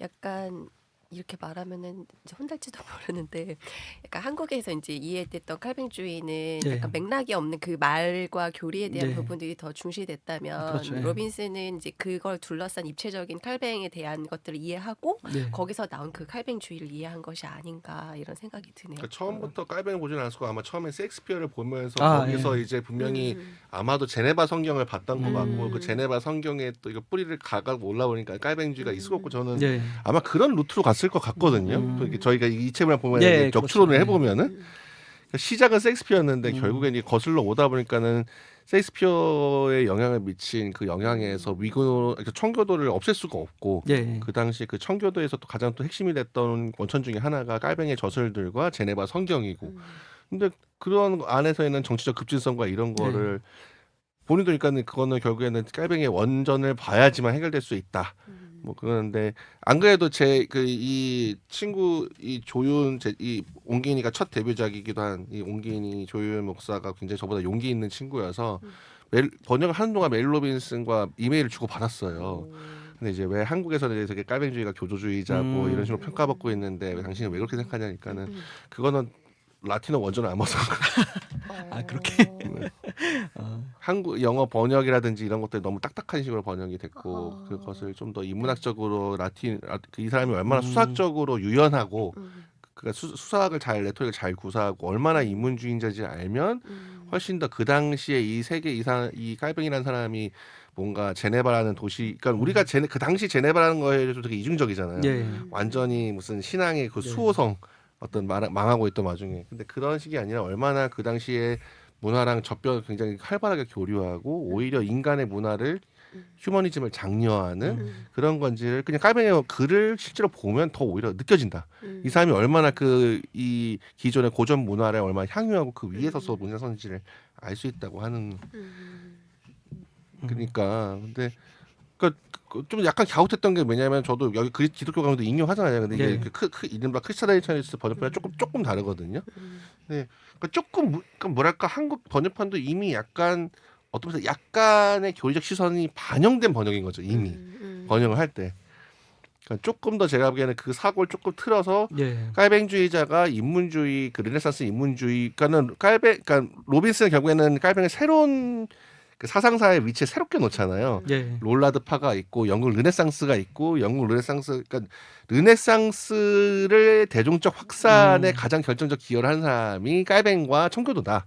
A: 약간 이렇게 말하면은 이제 혼날지도 모르는데 약간 한국에서 이제 이해됐던 칼뱅주의는
C: 네.
A: 약간 맥락이 없는 그 말과 교리에 대한
C: 네.
A: 부분들이 더 중시됐다면
C: 그렇죠. 네.
A: 로빈슨은 이제 그걸 둘러싼 입체적인 칼뱅에 대한 것들을 이해하고
C: 네.
A: 거기서 나온 그 칼뱅주의를 이해한 것이 아닌가 이런 생각이 드네요.
B: 그러니까 처음부터 깔뱅을 보지는 않았고 아마 처음에 셰익스피어를 보면서
C: 아,
B: 거기서
C: 예.
B: 이제 분명히 아마도 제네바 성경을 봤던 것 같고 그
A: 음.
B: 제네바 성경에 또 이거 뿌리를 가가고 올라오니까 깔뱅주의가 있었고 저는
C: 네.
B: 아마 그런 루트로 갔을 것 같거든요. 이렇게 저희가 이 책을 보면
C: 네,
B: 적추론을
C: 그렇죠.
B: 해보면은 시작은 셰익스피어였는데 결국엔 이 거슬러 오다 보니까는 셰익스피어에 영향을 미친 그 영향에서 그러니까 청교도를 없앨 수가 없고
C: 네.
B: 그 당시 그 청교도에서 또 가장 또 핵심이 됐던 원천 중에 하나가 깔뱅의 저술들과 제네바 성경이고 근데 그런 안에서는 정치적 급진성과 이런 거를 본인도 그러니까 그거는 결국에는 깔뱅의 원전을 봐야지만 해결될 수 있다. 뭐 그런데 안 그래도 제 그 이 친구 이 조윤 이 옹기인이가 첫 데뷔작이기도 한 이 옹기인이 조윤 목사가 굉장히 저보다 용기 있는 친구여서 번역을 하는 동안 멜 로빈슨과 이메일을 주고 받았어요. 근데 이제 왜 한국에서는 되게 깔뱅주의가 교조주의자고 이런 식으로 평가받고 있는데 왜 당신은 왜 그렇게 생각하냐니까는 그거는 라틴어 원전을 안 봐서
C: 그렇게.
B: 한국 영어 번역이라든지 이런 것들이 너무 딱딱한 식으로 번역이 됐고 그것을 좀 더 인문학적으로 이 사람이 얼마나 수학적으로 유연하고 그러니까 수학을 잘 레토릭을 잘 구사하고 얼마나 인문주의자인지 알면 훨씬 더 그 당시에 이 세계 이 깔뱅이라는 사람이 뭔가 제네바라는 도시 그러니까 우리가 그 당시 제네바라는 거에 좀 되게 이중적이잖아요.
C: 네.
B: 완전히 무슨 신앙의 그 수호성 어떤 망하고 있던 와중에 근데 그런 식이 아니라 얼마나 그 당시에 문화랑 굉장히 활발하게 교류하고 오히려 인간의 문화를 휴머니즘을 장려하는 그런 건지를 그냥 깔뱅이의 글을 실제로 보면 더 오히려 느껴진다. 이 사람이 얼마나 이 기존의 고전 문화를 얼마나 향유하고 그 위에 서서 문화 선지를 알 수 있다고 하는. 그러니까 근데 좀 약간 갸웃했던 게 뭐냐면 저도 여기 기독교 강의도 인용하잖아요. 근데 이게
C: 네.
B: 이른바 크리스탈리처니스트 번역판이 조금 다르거든요. 네, 그러니까 조금 그러니까 뭐랄까 한국 번역판도 이미 약간 어떤 면에서 약간의 교리적 시선이 반영된 번역인 거죠. 이미 번역을 할 때. 그러니까 조금 더 제가 보기에는 그 사고를 조금 틀어서
C: 예.
B: 깔뱅주의자가 인문주의 그 르네상스 인문주의 그러니까 로빈스는 결국에는 깔뱅을 새로운 그 사상사의 위치에 새롭게 놓잖아요.
C: 예.
B: 롤라드 파가 있고 영국 르네상스가 있고 영국 르네상스 그러니까 르네상스를 대중적 확산에 가장 결정적 기여를 한 사람이 깔뱅과 청교도다.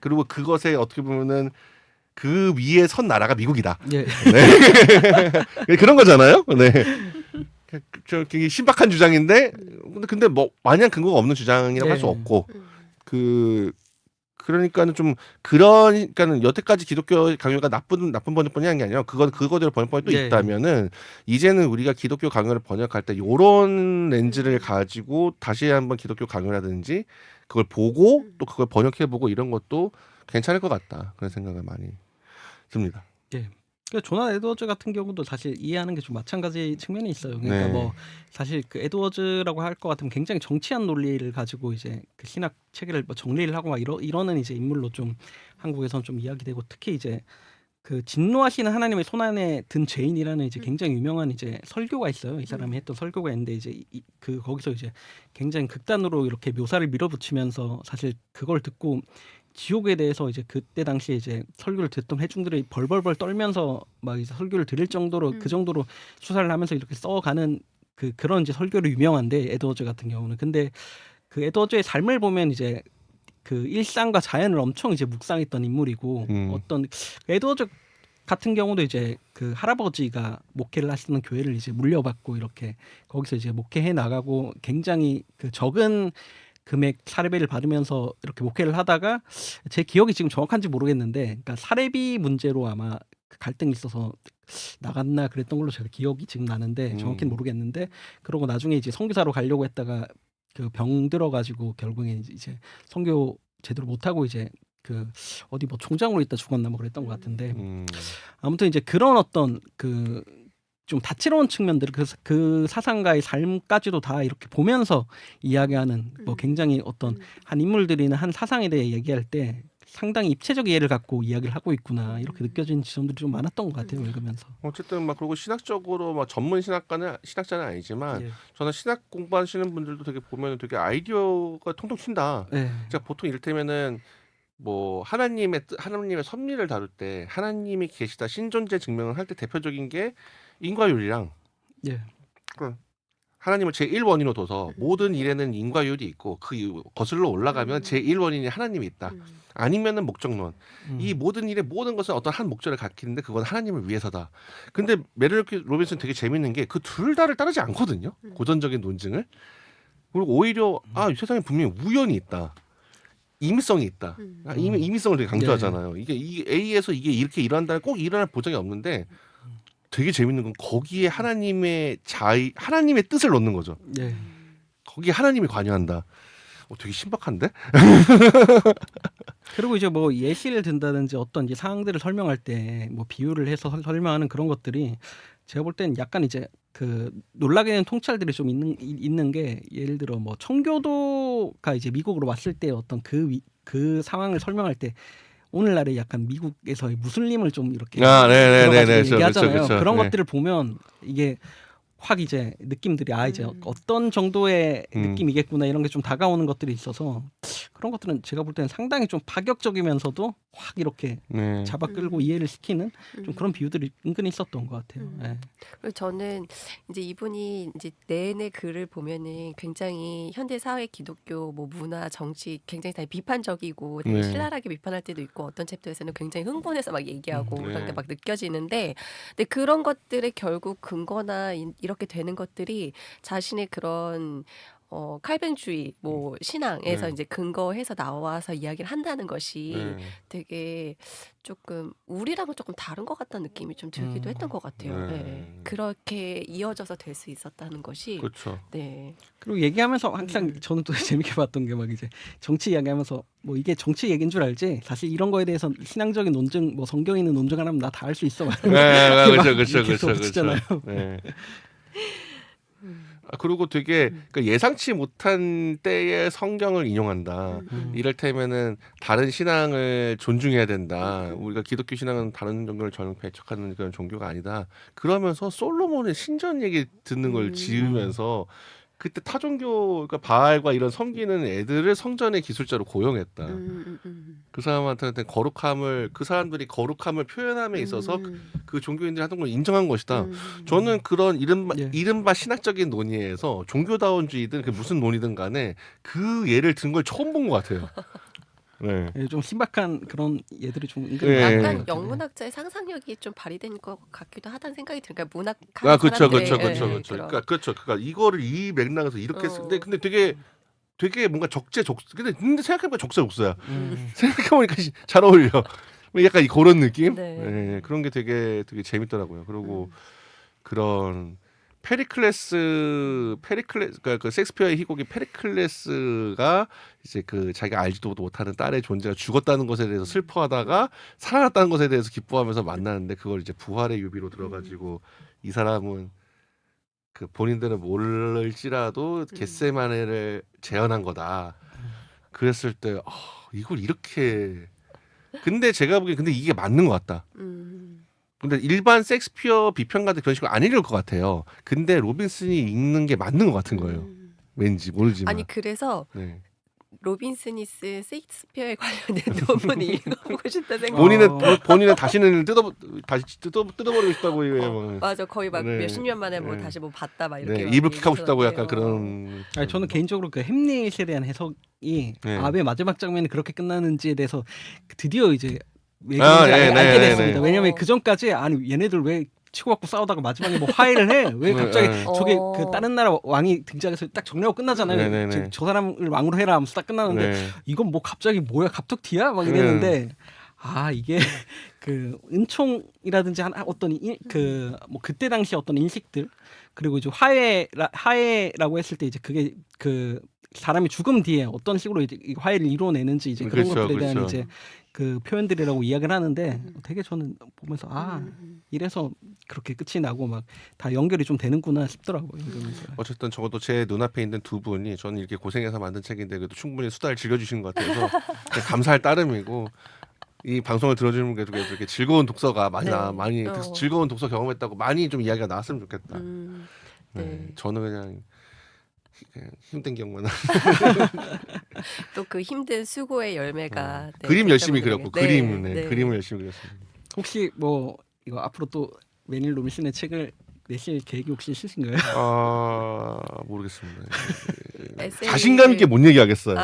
B: 그리고 그것에 어떻게 보면은 그 위에 선 나라가 미국이다.
C: 예.
B: 네. 그런 거잖아요. 네. 저 굉장히 신박한 주장인데 근데 뭐 마냥 근거가 없는 주장이라고 할 수 없고 그러니까는 좀 그러니까는 여태까지 기독교 강요가 나쁜 번역본이 한 게 아니라 그거대로 번역본이 또 있다면은 이제는 우리가 기독교 강요를 번역할 때 요런 렌즈를 가지고 다시 한번 기독교 강요라든지 그걸 보고 또 그걸 번역해보고 이런 것도 괜찮을 것 같다 그런 생각을 많이 듭니다.
C: 예. 그러니까 조난 에드워즈 같은 경우도 사실 이해하는 게 좀 마찬가지 측면이 있어요. 그러니까
B: 네.
C: 뭐 사실 그 에드워즈라고 할 것 같으면 굉장히 정치한 논리를 가지고 이제 그 신학 체계를 뭐 정리를 하고 막 이러는 이제 인물로 좀 한국에선 좀 이야기되고 특히 이제 그 진노하시는 하나님의 손 안에 든 죄인이라는 이제 굉장히 유명한 이제 설교가 있어요. 이 사람이 했던 설교가 있는데 이제 그 거기서 이제 굉장히 극단으로 이렇게 묘사를 밀어붙이면서 사실 그걸 듣고 지옥에 대해서 이제 그때 당시에 이제 설교를 듣던 회중들이 벌벌벌 떨면서 막 이제 설교를 들을 정도로 그 정도로 수사를 하면서 이렇게 써가는 그런 이제 설교로 유명한데 에드워즈 같은 경우는 근데 그 에드워즈의 삶을 보면 이제 그 일상과 자연을 엄청 이제 묵상했던 인물이고 어떤 에드워즈 같은 경우도 이제 그 할아버지가 목회를 하시는 교회를 이제 물려받고 이렇게 거기서 이제 목회해 나가고 굉장히 그 적은 금액 사례비를 받으면서 이렇게 목회를 하다가 제 기억이 지금 정확한지 모르겠는데 그러니까 사례비 문제로 아마 갈등이 있어서 나갔나 그랬던 걸로 제가 기억이 지금 나는데 정확히는 모르겠는데 그러고 나중에 이제 선교사로 가려고 했다가 그 병 들어가지고 결국에 이제 선교 제대로 못하고 이제 그 어디 뭐 총장으로 있다 죽었나 뭐 그랬던 것 같은데 아무튼 이제 그런 어떤 그 좀 다채로운 측면들을 그 사상가의 삶까지도 다 이렇게 보면서 이야기하는 뭐 굉장히 어떤 한 인물들이나 한 사상에 대해 얘기할 때 상당히 입체적 이해를 갖고 이야기를 하고 있구나 이렇게 느껴지는 지점들이 좀 많았던 것 같아요 읽으면서.
B: 어쨌든 막 그리고 신학적으로 막 전문 신학자는 아니지만 저는 신학 공부하시는 분들도 되게 보면 되게 아이디어가 통통 튄다. 제가 보통 이를테면은 뭐 하나님의 섭리를 다룰 때 하나님이 계시다 신존재 증명을 할 때 대표적인 게 인과율이랑 하나님을 제1원인으로 둬서 모든 일에는 인과율이 있고 그 거슬러 올라가면 제1원인이 하나님이 있다. 아니면은 목적론. 이 모든 일의 모든 것은 어떤 한 목적을 갖기는데 그건 하나님을 위해서다. 근데 메릴 로빈슨 되게 재밌는 게 그 둘 다를 따르지 않거든요. 고전적인 논증을. 그리고 오히려 이 세상에 분명히 우연이 있다. 임의성이 있다. 임의성을 되게 강조하잖아요. 이게 A에서 이게 이렇게 일어난다는 꼭 일어날 보장이 없는데 되게 재밌는 건 거기에 하나님의 뜻을 넣는 거죠. 거기에 하나님이 관여한다. 되게 신박한데?
C: 그리고 이제 뭐 예시를 든다든지 어떤 이제 상황들을 설명할 때 뭐 비유를 해서 설명하는 그런 것들이 제가 볼 때는 약간 이제 그 놀라게 되는 통찰들이 좀 있는 게 예를 들어 뭐 청교도가 이제 미국으로 왔을 때 어떤 그 상황을 설명할 때 오늘날에 약간 미국에서의 무슬림을 좀 이렇게 들어가지고 얘기하잖아요.
B: 그렇죠.
C: 그런 것들을 보면 이게 확 이제 느낌들이 이제 어떤 정도의 느낌이겠구나 이런 게 좀 다가오는 것들이 있어서 그런 것들은 제가 볼 때는 상당히 좀 파격적이면서도 확 이렇게 잡아 끌고 이해를 시키는 좀 그런 비유들이 은근히 있었던 것 같아요.
A: 그리고 저는 이제 이분이 이제 내내 글을 보면은 굉장히 현대 사회 기독교 뭐 문화 정치 굉장히 다 비판적이고 되게 신랄하게 비판할 때도 있고 어떤 챕터에서는 굉장히 흥분해서 막 얘기하고 그런 게 막 느껴지는데 근데 그런 것들의 결국 근거나 이렇게 되는 것들이 자신의 그런 칼뱅주의 뭐 신앙에서
B: 네.
A: 이제 근거해서 나와서 이야기를 한다는 것이
B: 네.
A: 되게 조금 우리랑은 조금 다른 것 같다는 느낌이 좀 들기도 했던 것 같아요.
B: 네.
A: 네. 그렇게 이어져서 될 수 있었다는 것이
B: 그렇죠.
A: 네.
C: 그리고 얘기하면서 항상 저는 또 재밌게 봤던 게 막 이제 정치 이야기하면서 뭐 이게 정치 얘기인 줄 알지 사실 이런 거에 대해서 신앙적인 논증 뭐 성경에 있는 논증 하나면 나 다 알 수 있어 막
B: 네,
C: 이러면서
B: 그렇죠,
C: 막
B: 그렇죠,
C: 이렇게
B: 그렇죠,
C: 덧붙이잖아요.
B: 그렇죠. 네. 그리고 되게 예상치 못한 때에 성경을 인용한다. 이를테면은 다른 신앙을 존중해야 된다. 우리가 기독교 신앙은 다른 종교를 전혀 배척하는 그런 종교가 아니다. 그러면서 솔로몬의 신전 얘기 듣는 걸 지으면서 그때 타 종교, 그러니까 바알과 이런 섬기는 애들을 성전의 기술자로 고용했다. 그 사람한테는 거룩함을 그 사람들이 거룩함을 표현함에 있어서 그 종교인들이 하던 걸 인정한 것이다. 저는 그런
C: 예.
B: 이른바 신학적인 논의에서 종교다원주의든 그 무슨 논의든 간에 그 예를 든 걸 처음 본 것 같아요. 네.
C: 예, 좀 신박한 그런 예들이 좀 은근히
B: 예.
C: 많은 것
A: 약간
C: 같아요.
A: 영문학자의 상상력이 좀 발휘된 것 같기도 하다는 생각이 들어요. 그러니까 문학
B: 아, 그렇죠,
A: 사람들의
B: 그렇죠, 그렇죠,
A: 예,
B: 그렇죠.
A: 그런
B: 그러니까 이거를 이 맥락에서 이렇게
A: 어.
B: 근데 되게 뭔가 근데 생각해보니까 적재적소야.
C: 음.
B: 생각해보니까 잘 어울려. 약간 그런 느낌?
A: 네.
B: 예, 그런 게 되게 재밌더라고요. 그리고 그런 그러니까 그 셰익스피어의 희곡이 페리클레스가 이제 그 자기가 알지도 못하는 딸의 존재가 죽었다는 것에 대해서 슬퍼하다가 살아났다는 것에 대해서 기뻐하면서 만나는데 그걸 이제 부활의 유비로 들어가지고 이 사람은 그 본인들은 모를지라도 겟세마네를 재현한 거다. 그랬을 때 이걸 이렇게 근데 제가 보기엔 근데 이게 맞는 것 같다. 근데 일반 셰익스피어 비평가들 그런 식으로 안 읽을 것 같아요. 근데 로빈슨이 읽는 게 맞는 것 같은 거예요. 왠지 모르지만.
A: 아니 그래서
B: 네.
A: 로빈슨이 쓴 셰익스피어에 관련된 논문을 읽어보고 싶다 생각.
B: 본인은 다시 뜯어버리고 싶다고 해요.
A: 맞아, 거의 막
B: 네.
A: 몇십 년 만에 뭐
B: 네.
A: 다시 뭐 봤다 막 이렇게
B: 네,
A: 막
B: 이불킥하고 싶다고
A: 얘기하던데.
B: 약간 그런.
C: 아니, 저는 개인적으로 그 햄릿에 대한 해석이
B: 네.
C: 왜 마지막 장면이 그렇게 끝나는지에 대해서 드디어 이제 왜
B: 아,
C: 그런지
B: 네,
C: 알게
B: 네,
C: 됐습니다.
A: 네.
C: 왜냐면 그 전까지 아니 얘네들 왜 치고받고 싸우다가 마지막에 뭐 화해를 해? 왜 갑자기
B: 네.
C: 저게 그 다른 나라 왕이 등장해서 딱 정리하고 끝나잖아요.
B: 네, 네, 네.
C: 저 사람을 왕으로 해라 하면서 딱 끝나는데
B: 네.
C: 이건 뭐 갑자기 뭐야 갑툭튀야? 막 이랬는데 이게 그 은총이라든지 어떤 그 뭐 그때 당시 어떤 인식들 그리고 이제 화해라고 했을 때 이제 그게 그 사람이 죽음 뒤에 어떤 식으로 이제 이 화해를 이루어내는지 이제 그런
B: 그렇죠,
C: 것들에 대한
B: 그렇죠.
C: 이제 그 표현들이라고 이야기를 하는데 되게 저는 보면서 이래서 그렇게 끝이 나고 막 다 연결이 좀 되는구나 싶더라고요.
B: 어쨌든 적어도 제 눈앞에 있는 두 분이 저는 이렇게 고생해서 만든 책인데 그래도 충분히 수다를 즐겨주시는 것 같아서 감사할 따름이고 이 방송을 들어주는 게 이렇게 즐거운 독서가 많이 즐거운 독서 경험했다고 많이 좀 이야기가 나왔으면 좋겠다.
A: 네.
B: 저는 그냥 힘든 경우는
A: 또 그 힘든 수고의 열매가 네,
B: 그림 열심히
A: 독자분들에게.
B: 그렸고
A: 네.
B: 그림을 열심히 그렸습니다.
C: 혹시 뭐 이거 앞으로 또 매닐 로빈슨의 책을 내실 계획이 혹시 있으신가요?
B: 모르겠습니다.
A: 에세이를-
B: 자신감 있게 못 얘기하겠어요.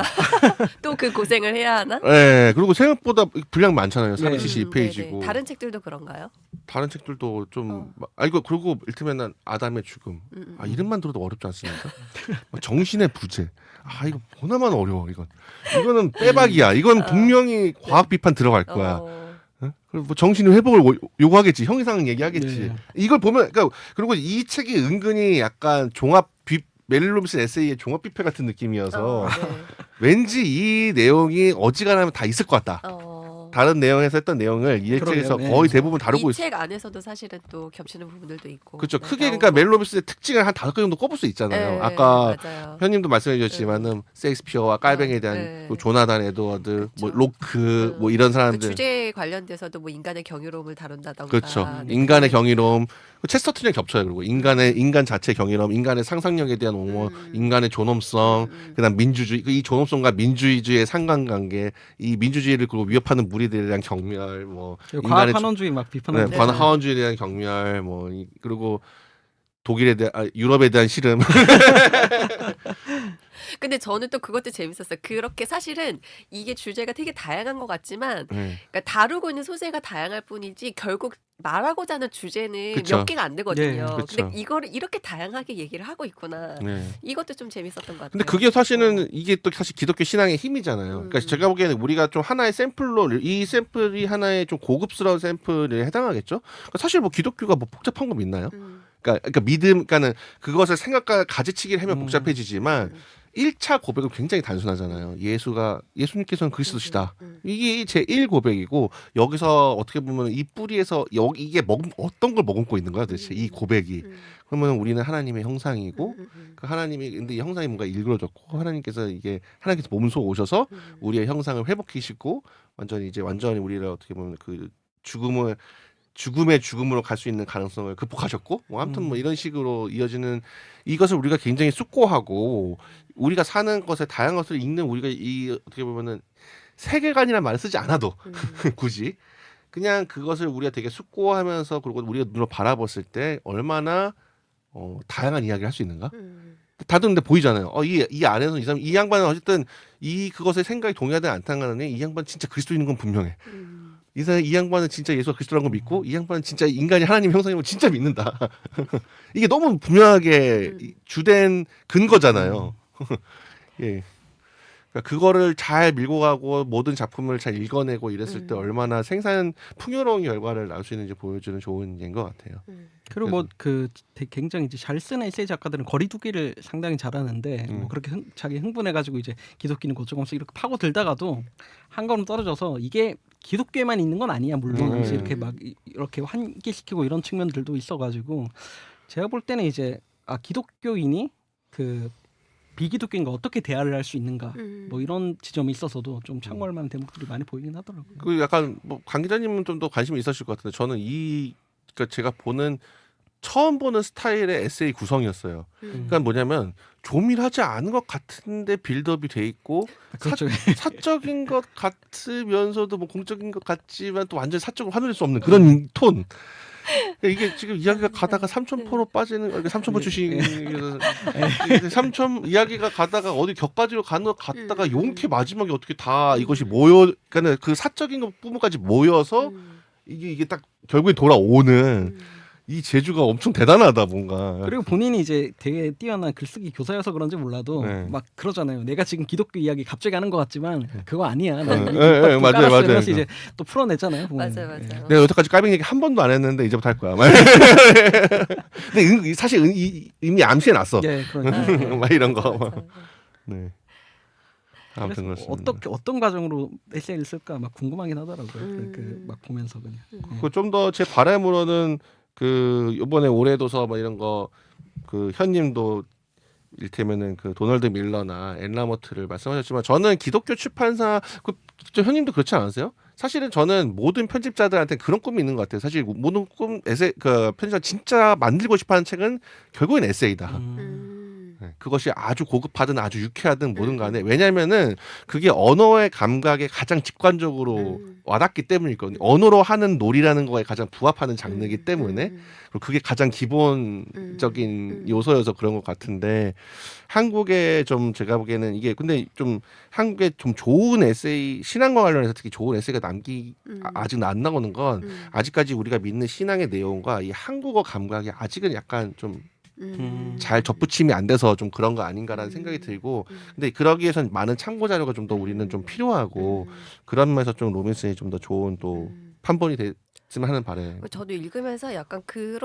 A: 또 그 고생을 해야 하나?
B: 네, 그리고 생각보다 분량 많잖아요.
C: 네.
B: 472페이지고
A: 네네. 다른 책들도 그런가요?
B: 다른 책들도 좀 이거 그리고 일테면 아담의 죽음. 이름만 들어도 어렵지 않습니까? 정신의 부재. 이거 보나마나 어려워 이거는 빼박이야. 이건 분명히 과학 비판 들어갈 거야. 그리고 뭐 정신의 회복을 요구하겠지. 형이상 얘기하겠지.
C: 네.
B: 이걸 보면 그리고 이 책이 은근히 약간 메릴 로빈슨 에세이의 종합 뷔페 같은 느낌이어서
A: 네.
B: 왠지 이 내용이 어지간하면 다 있을 것 같다. 다른 내용에서 했던 내용을 이 책에서
C: 그러게요.
B: 거의 대부분 다루고
A: 이
B: 있어.
A: 책 안에서도 사실은 또 겹치는 부분들도 있고.
B: 그렇죠.
A: 네,
B: 크게
A: 나오고.
B: 그러니까 메릴 로빈슨의 특징을 한 5개 정도 꼽을 수 있잖아요.
A: 네,
B: 아까
A: 맞아요.
B: 현님도 말씀해 주셨지만은 셰익스피어와 깔뱅에 대한
A: 네.
B: 또 조나단 에드워드, 뭐
A: 그쵸.
B: 로크, 뭐 이런
A: 그
B: 사람들.
A: 주제에 관련돼서도 뭐 인간의 경이로움을 다룬다던가.
B: 그렇죠.
A: 네.
B: 인간의 경이로움, 체스터튼이랑 겹쳐요. 그리고 인간 자체 경이로움, 인간의 상상력에 대한 옹호, 인간의 존엄성, 그다음 민주주의, 이 존엄성과 민주주의의 상관관계, 이 민주주의를 그리고 위협하는 무리들에 대한 경멸, 뭐
C: 과학 환원주의 막 비판하는
B: 과학 환원주의에 대한 경멸, 뭐 그리고 독일에 대한 유럽에 대한 싫음.
A: 근데 저는 또 그것도 재밌었어요. 그렇게 사실은 이게 주제가 되게 다양한 것 같지만
B: 네.
A: 그러니까 다루고 있는 소재가 다양할 뿐이지 결국 말하고자 하는 주제는
B: 그쵸.
A: 몇 개가 안 되거든요.
C: 네,
B: 그쵸.
A: 근데 이거를 이렇게 다양하게 얘기를 하고 있구나.
B: 네.
A: 이것도 좀 재밌었던 것 같아요.
B: 근데 그게 사실은 이게 또 사실 기독교 신앙의 힘이잖아요. 그러니까
A: 음.
B: 제가 보기에는 우리가 좀 하나의 샘플로 이 샘플이 하나의 좀 고급스러운 샘플에 해당하겠죠. 그러니까 사실 뭐 기독교가 뭐 복잡한 거 있나요? 그러니까 믿음, 그러니까는 그것을 생각과 가지치기를 하면 복잡해지지만 1차 고백은 굉장히 단순하잖아요. 예수님께서는 그리스도시다. 이게 제 1 고백이고 여기서 어떻게 보면 이 뿌리에서 이게 어떤 걸 머금고 있는 거야 도대체 이 고백이. 그러면 우리는 하나님의 형상이고 그 하나님이 근데 이 형상이 뭔가 일그러졌고 하나님께서 몸소 오셔서 우리의 형상을 회복하시고 완전히 우리를 어떻게 보면 그 죽음의 죽음으로 갈 수 있는 가능성을 극복하셨고 뭐 아무튼 뭐 이런 식으로 이어지는 이것을 우리가 굉장히 숭고하고 우리가 사는 것에 다양한 것을 읽는 우리가 이 어떻게 보면은 세계관이라는 말을 쓰지 않아도 굳이 그냥 그것을 우리가 되게 숭고하면서 그리고 우리가 눈으로 바라봤을 때 얼마나 다양한 이야기를 할 수 있는가? 다들 근데 보이잖아요. 이 안에서 이 양반은 어쨌든 그것에 생각이 동의하든 않다는 이 양반 진짜 그리스도인인 건 분명해. 이 양반은 진짜 예수가 그리스도라는 걸 믿고 이 양반은 진짜 인간이 하나님 형상이면 진짜 믿는다. 이게 너무 분명하게 주된 근거잖아요. 예. 그러니까 그거를 잘 밀고 가고 모든 작품을 잘 읽어내고 이랬을 때 얼마나 풍요로운 결과를 낳을 수 있는지 보여주는 좋은 예인 것 같아요.
C: 그리고 뭐 그 굉장히 이제 잘 쓰는 에세이 작가들은 거리두기를 상당히 잘하는데 뭐 그렇게 자기 흥분해가지고 이제 기독교는 고쳐가면서 이렇게 파고들다가도 한 걸음 떨어져서 이게 기독교에만 있는 건 아니야 물론 그래서 이렇게 막 이렇게 환기시키고 이런 측면들도 있어가지고 제가 볼 때는 이제 기독교인이 그 비기독교인과 어떻게 대화를 할 수 있는가 뭐 이런 지점에 있어서도 좀 참고할 만한 대목들이 많이 보이긴 하더라고요.
B: 그 약간 뭐 강 기자님은 좀 더 관심이 있으실 것 같은데 저는 그러니까 제가 처음 보는 스타일의 에세이 구성이었어요. 그러니까 뭐냐면 조밀하지 않은 것 같은데 빌드업이 돼 있고
C: 그렇죠.
B: 사적인 것 같으면서도 뭐 공적인 것 같지만 또 완전히 사적으로 화낼 수 없는 그런 톤. 그러니까 이게 지금 이야기가 가다가 삼천포로 빠지는 이렇게 삼천포 출신 삼천 이야기가 가다가 어디 격가지로 갔다가 용케 마지막에 어떻게 다 이것이 그러니까 그 사적인 것 부분까지 모여서 이게 딱 결국에 돌아오는 이 재주가 엄청 대단하다 뭔가.
C: 그리고 본인이 이제 되게 뛰어난 글쓰기 교사여서 그런지 몰라도
B: 네.
C: 막 그러잖아요. 내가 지금 기독교 이야기 갑자기 하는 것 같지만 그거 아니야.
B: 맞아요.
C: 그래서 이제 또 풀어내잖아요. 보면.
A: 맞아요.
B: 내가 여태까지 까빙 얘기 한 번도 안 했는데 이제부터 할 거야. 근데 사실 이미 암시해놨어.
C: 네, 그러니까.
B: 막 이런 거.
A: 맞아요.
B: 네. 아무튼
C: 그래서
B: 그렇습니다.
C: 어떤 과정으로 에세이를 쓸까 막 궁금하긴 하더라고요. 그 막 보면서 그냥.
B: 그 좀 더 제 바람으로는 그 이번에 올해 도서 뭐 이런 거 그 현님도 일테면은 그 도널드 밀러나 앤라모트를 말씀하셨지만 저는 기독교 출판사 현님도 그렇지 않으세요? 사실은 저는 모든 편집자들한테 그런 꿈이 있는 것 같아요. 사실 모든 그 편집자 진짜 만들고 싶어하는 책은 결국엔 에세이다. 네, 그것이 아주 고급하든 아주 유쾌하든 뭐든 간에 왜냐면은 그게 언어의 감각에 가장 직관적으로 와닿기 때문이거든요. 언어로 하는 놀이라는 거에 가장 부합하는 장르이기 때문에 그리고 그게 가장 기본적인 요소여서 그런 것 같은데 한국에 좀 제가 보기에는 이게 근데 좀 한국에 좀 좋은 에세이 신앙과 관련해서 특히 좋은 에세이가 아직 안 나오는 건 아직까지 우리가 믿는 신앙의 내용과 이 한국어 감각이 아직은 약간 좀 잘 접붙임이 안 돼서 좀 그런 거 아닌가라는 생각이 들고 근데 그러기 위해서는 많은 참고 자료가 좀 더 우리는 좀 필요하고 그런 면에서 좀 로빈슨이 좀 더 좋은 또 판본이 됐으면 하는 바람.
A: 저도 읽으면서 약간 그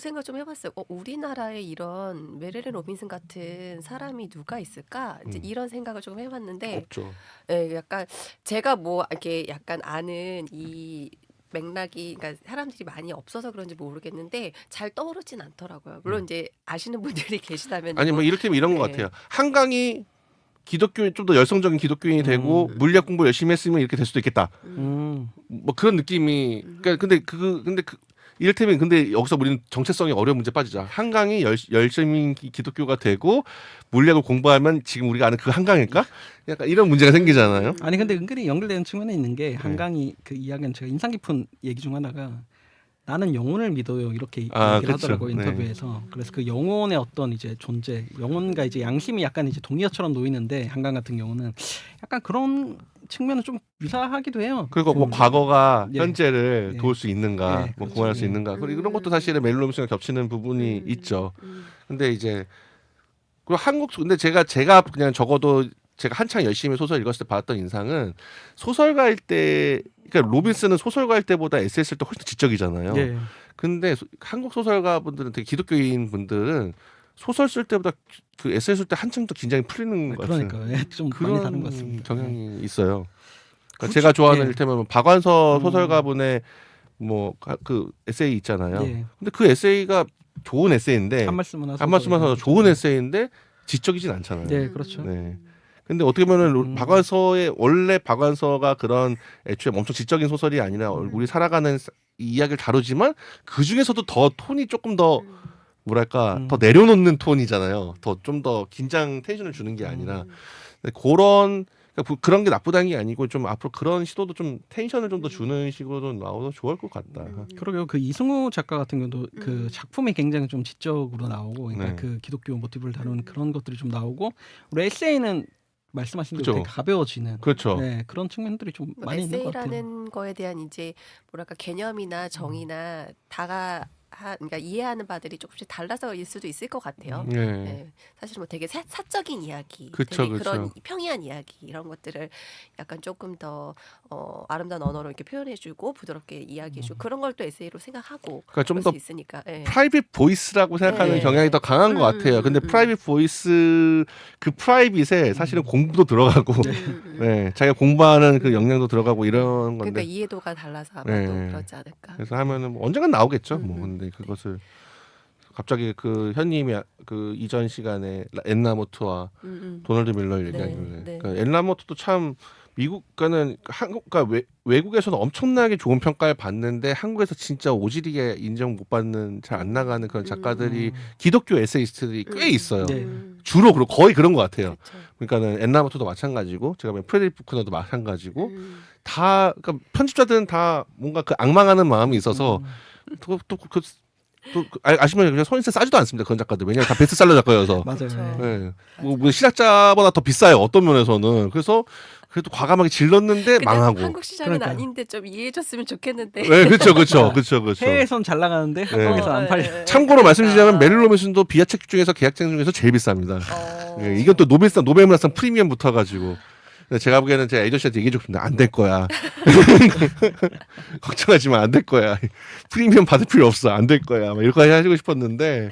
A: 생각 좀 해봤어요. 우리나라에 이런 메릴린 로빈슨 같은 사람이 누가 있을까? 이제 이런 생각을 좀 해봤는데,
B: 없죠.
A: 예, 약간 제가 뭐 이렇게 약간 아는 이 맥락이 그러니까 사람들이 많이 없어서 그런지 모르겠는데 잘 떠오르진 않더라고요. 물론 이제 아시는 분들이 계시다면
B: 아니 뭐 이를테면 이런 것
A: 네.
B: 같아요. 한강이 기독교인 좀 더 열성적인 기독교인이 되고 물리학 공부 열심히 했으면 이렇게 될 수도 있겠다. 뭐 그런 느낌이. 그러니까 근데 이를테면 근데 여기서 우리는 정체성이 어려운 문제 빠지자. 한강이 열심히 기독교가 되고 물리학을 공부하면 지금 우리가 아는 그 한강일까? 약간 이런 문제가 생기잖아요.
C: 아니 근데 은근히 연결되는 측면에 있는 게 한강이 그 이야기는 제가 인상 깊은 얘기 중 하나가 나는 영혼을 믿어요 이렇게
B: 아,
C: 얘기를
B: 그쵸.
C: 하더라고
B: 네.
C: 인터뷰에서. 그래서 그 영혼의 어떤 이제 존재, 영혼과 이제 양심이 약간 이제 동의어처럼 놓이는데 한강 같은 경우는 약간 그런 측면은 좀 유사하기도 해요.
B: 그리고 뭐
C: 그-
B: 과거가
C: 예.
B: 현재를
C: 예.
B: 도울 수 있는가,
C: 예,
B: 뭐
C: 그렇죠.
B: 구원할 수
C: 예.
B: 있는가. 그리고 이런 것도 사실은 멜리 로빈슨과 겹치는 부분이 있죠. 근데 이제 그리고 근데 제가 그냥 적어도 제가 한창 열심히 소설 읽었을 때 받았던 인상은 소설가일 때, 그러니까 로빈슨은 소설가일 때보다 에세이 쓸 때 훨씬 더 지적이잖아요.
C: 예.
B: 근데 한국 소설가 분들은 되게 기독교인 분들은 소설 쓸 때보다 그 에세이 쓸 때 한층 더 긴장이 풀리는 것 같은
C: 그러니까 예, 좀 많이 다른 것 같습니다.
B: 경향이 있어요. 그러니까
C: 굳이-
B: 제가 좋아하는
C: 예.
B: 일테면 박완서 소설가분의 뭐 그 에세이 있잖아요.
C: 예.
B: 근데 그 에세이가 좋은 에세이인데
C: 한 말씀은 하셔서
B: 한 말씀 하셔서
C: 예.
B: 좋은 에세이인데 지적이진 않잖아요.
C: 네, 그렇죠.
B: 네. 근데 어떻게 보면 박완서의 원래 박완서가 그런 애초에 엄청 지적인 소설이 아니라 우리 살아가는 이야기를 다루지만 그 중에서도 더 톤이 조금 더 뭐랄까 더 내려놓는 톤이잖아요. 더 좀 더 긴장 텐션을 주는 게 아니라 근데 그런 게 나쁘다는 게 아니고 좀 앞으로 그런 시도도 좀 텐션을 좀 더 주는 식으로 나와도 좋을 것 같다.
C: 그러게요. 그 이승우 작가 같은 경우도 그 작품이 굉장히 좀 지적으로 나오고, 그러니까
B: 네.
C: 그 기독교 모티브를 다루는 그런 것들이 좀 나오고, 우리 에세이는 말씀하신 대로
B: 그죠.
C: 되게 가벼워지는
B: 그렇죠.
C: 네, 그런 측면들이 좀 많이 있는 것 같아요.
A: 에세이라는 거에 대한 이제 뭐랄까 개념이나 정의나 그러니까 이해하는 바들이 조금씩 달라서일 수도 있을 것 같아요.
B: 네.
A: 네. 사실 뭐 되게 사적인 이야기,
B: 그쵸,
A: 되게 그런
B: 그쵸.
A: 평이한 이야기 이런 것들을 약간 조금 더 아름다운 언어로 이렇게 표현해주고 부드럽게 이야기해주고 그런 걸 또 에세이로 생각하고
B: 그러니까 좀
A: 그럴
B: 더
A: 수 있으니까. 예.
B: 프라이빗 보이스라고 생각하는
A: 네.
B: 경향이 더 강한 것 같아요. 근데 프라이빗 보이스 그 프라이빗에 사실은 공부도 들어가고, 네, 자기가 공부하는 그 역량도 들어가고 이런
A: 그러니까
B: 건데.
A: 이해도가 달라서 아마도
B: 네.
A: 그렇지 않을까.
B: 그래서 하면은 뭐 언젠간 나오겠죠. 뭐 근데 그것을 갑자기 그 현님이 그 이전 시간에 엔나모트와 도널드 밀러를 얘기하길래,
A: 네.
B: 그러니까 엔나모트도 참 미국가는 그러니까 외국에서는 엄청나게 좋은 평가를 받는데 한국에서 진짜 오지리게 인정 못 받는 잘 안 나가는 그런 작가들이 기독교 에세이스트들이 꽤 있어요.
C: 네.
B: 주로 그리고 거의 그런 것 같아요.
A: 그렇죠.
B: 그러니까는 엔나모트도 마찬가지고 제가 보면 프레드릭 부크너도 마찬가지고 다 그러니까 편집자들은 다 뭔가 그 악망하는 마음이 있어서 아시면 그냥 손인세 싸지도 않습니다. 그런 작가들. 왜냐면 다 베스트셀러 작가여서.
C: 맞아요.
A: 그렇죠.
C: 예.
B: 네. 뭐 시작자보다 더 비싸요. 어떤 면에서는. 그래서 그래도 과감하게 질렀는데
A: 근데
B: 망하고.
A: 한국 시장은
C: 그러니까요.
A: 아닌데 좀 이해해줬으면 좋겠는데.
B: 네, 그렇죠, 그렇죠, 그렇죠, 그렇죠.
C: 해외에선 잘 나가는데 한국에서 안 팔려.
B: 참고로 말씀드리자면 멜리 로빈슨도 비아책 중에서 계약책 중에서 제일 비쌉니다. 예, 이건 또 노벨문학상 프리미엄 붙어가지고. 근데 제가 보기에는 제 에이전시한테 얘기해 줬습니다. 안 될 거야. 걱정하지 마, 안 될 거야. 프리미엄 받을 필요 없어, 안 될 거야. 막 이렇게 하시고 싶었는데,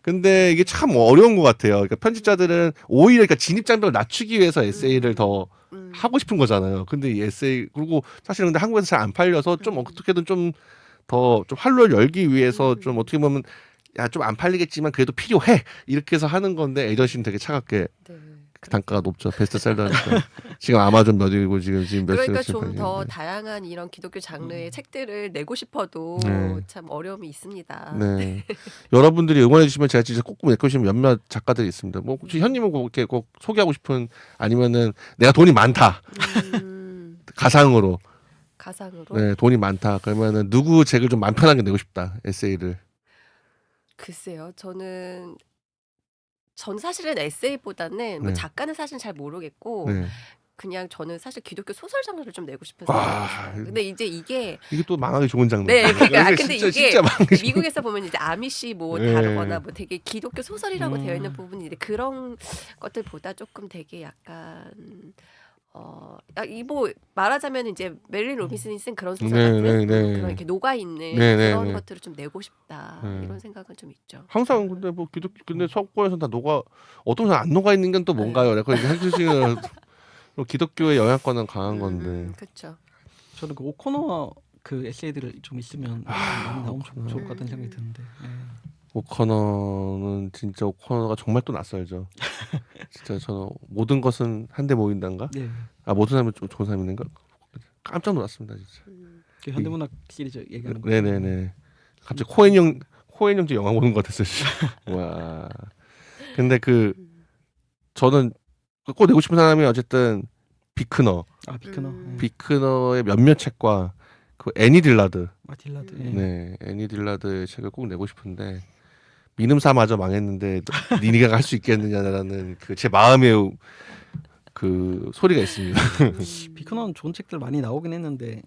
B: 근데 이게 참 어려운 것 같아요. 그러니까 편집자들은 오히려 그러니까 진입 장벽을 낮추기 위해서 에세이를 더 하고 싶은 거잖아요. 근데 이 에세이 그리고 사실은 근데 한국에서 잘 안 팔려서 좀 어떻게든 좀 더 좀 활로를 열기 위해서 좀 어떻게 보면 야 좀 안 팔리겠지만 그래도 필요해 이렇게 해서 하는 건데 에이전시는 되게 차갑게 단가가 높죠. 베스트셀러니까 지금 아마존 몇 위고 지금 몇
A: 그러니까
B: 시간씩
A: 좀 더
B: 팔리는데.
A: 다양한 이런 기독교 장르의 책들을 내고 싶어도
B: 네.
A: 참 어려움이 있습니다.
B: 네. 여러분들이 응원해 주시면 제가 진짜 꼭 내고 싶은 몇몇 작가들이 있습니다. 뭐 혹시 현님은 이렇게 꼭 소개하고 싶은 아니면은 내가 돈이 많다 가상으로
A: 가상으로.
B: 네 돈이 많다 그러면은 누구 책을 좀 마음 편하게 내고 싶다 에세이를.
A: 글쎄요, 전 사실은 에세이보다는 뭐
B: 네.
A: 작가는 사실 잘 모르겠고
B: 네.
A: 그냥 저는 사실 기독교 소설 장르를 좀 내고 싶은
B: 와,
A: 생각이 있어요. 근데 이제 이게
B: 이게 또 망하기 좋은 장르.
A: 네, 그러니까 근데
B: 진짜,
A: 이게
B: 진짜 망하기 좋은
A: 미국에서 보면 이제 아미시 뭐
B: 네.
A: 다루거나 뭐 되게 기독교 소설이라고 되어 있는 부분인데 그런 것들보다 조금 되게 약간 뭐 말하자면 이제 메릴린 로빈슨이 쓴 그런 소설
B: 네,
A: 같은
B: 네, 네.
A: 그런 이렇게 녹아 있는
B: 네, 네,
A: 그런
B: 네.
A: 것들을 좀 내고 싶다
B: 네.
A: 이런 생각은 좀 있죠.
B: 항상 근데 뭐 근데 서구권에서 다 녹아 어떤 사람 안 녹아 있는 건 또 뭔가요? 그래서 한국식은 기독교의 영향권은 강한 건데.
A: 그렇죠.
C: 저는 그 오코너 그 에세이들을 좀 있으면 많이 나오면 좋을 것 같다는 생각이 드는데. 예.
B: 오커너는 진짜 오커너가 정말 또 낯설죠. 진짜 저는 모든 것은 한데 모인단가?
C: 네.
B: 아 모든 사람은 좀 좋은 사람인가? 깜짝 놀랐습니다 진짜.
C: 그 현대문학 시리즈 얘기하는 거.
B: 네네네. 갑자기 코엔 형제 영화 보는 것 같았어요. 와. 근데 저는 꼭 내고 싶은 사람이 어쨌든 비크너.
C: 아 비크너.
A: 음.
C: 예.
B: 비크너의 몇몇 책과 그 애니 딜라드.
C: 마틸라드.
B: 네, 애니 딜라드의 책을 꼭 내고 싶은데 미음사마저 망했는데 니네가 할 수 있겠느냐라는 그 제 마음의 그 소리가 있습니다.
C: 비크너는 좋은 책들 많이 나오긴 했는데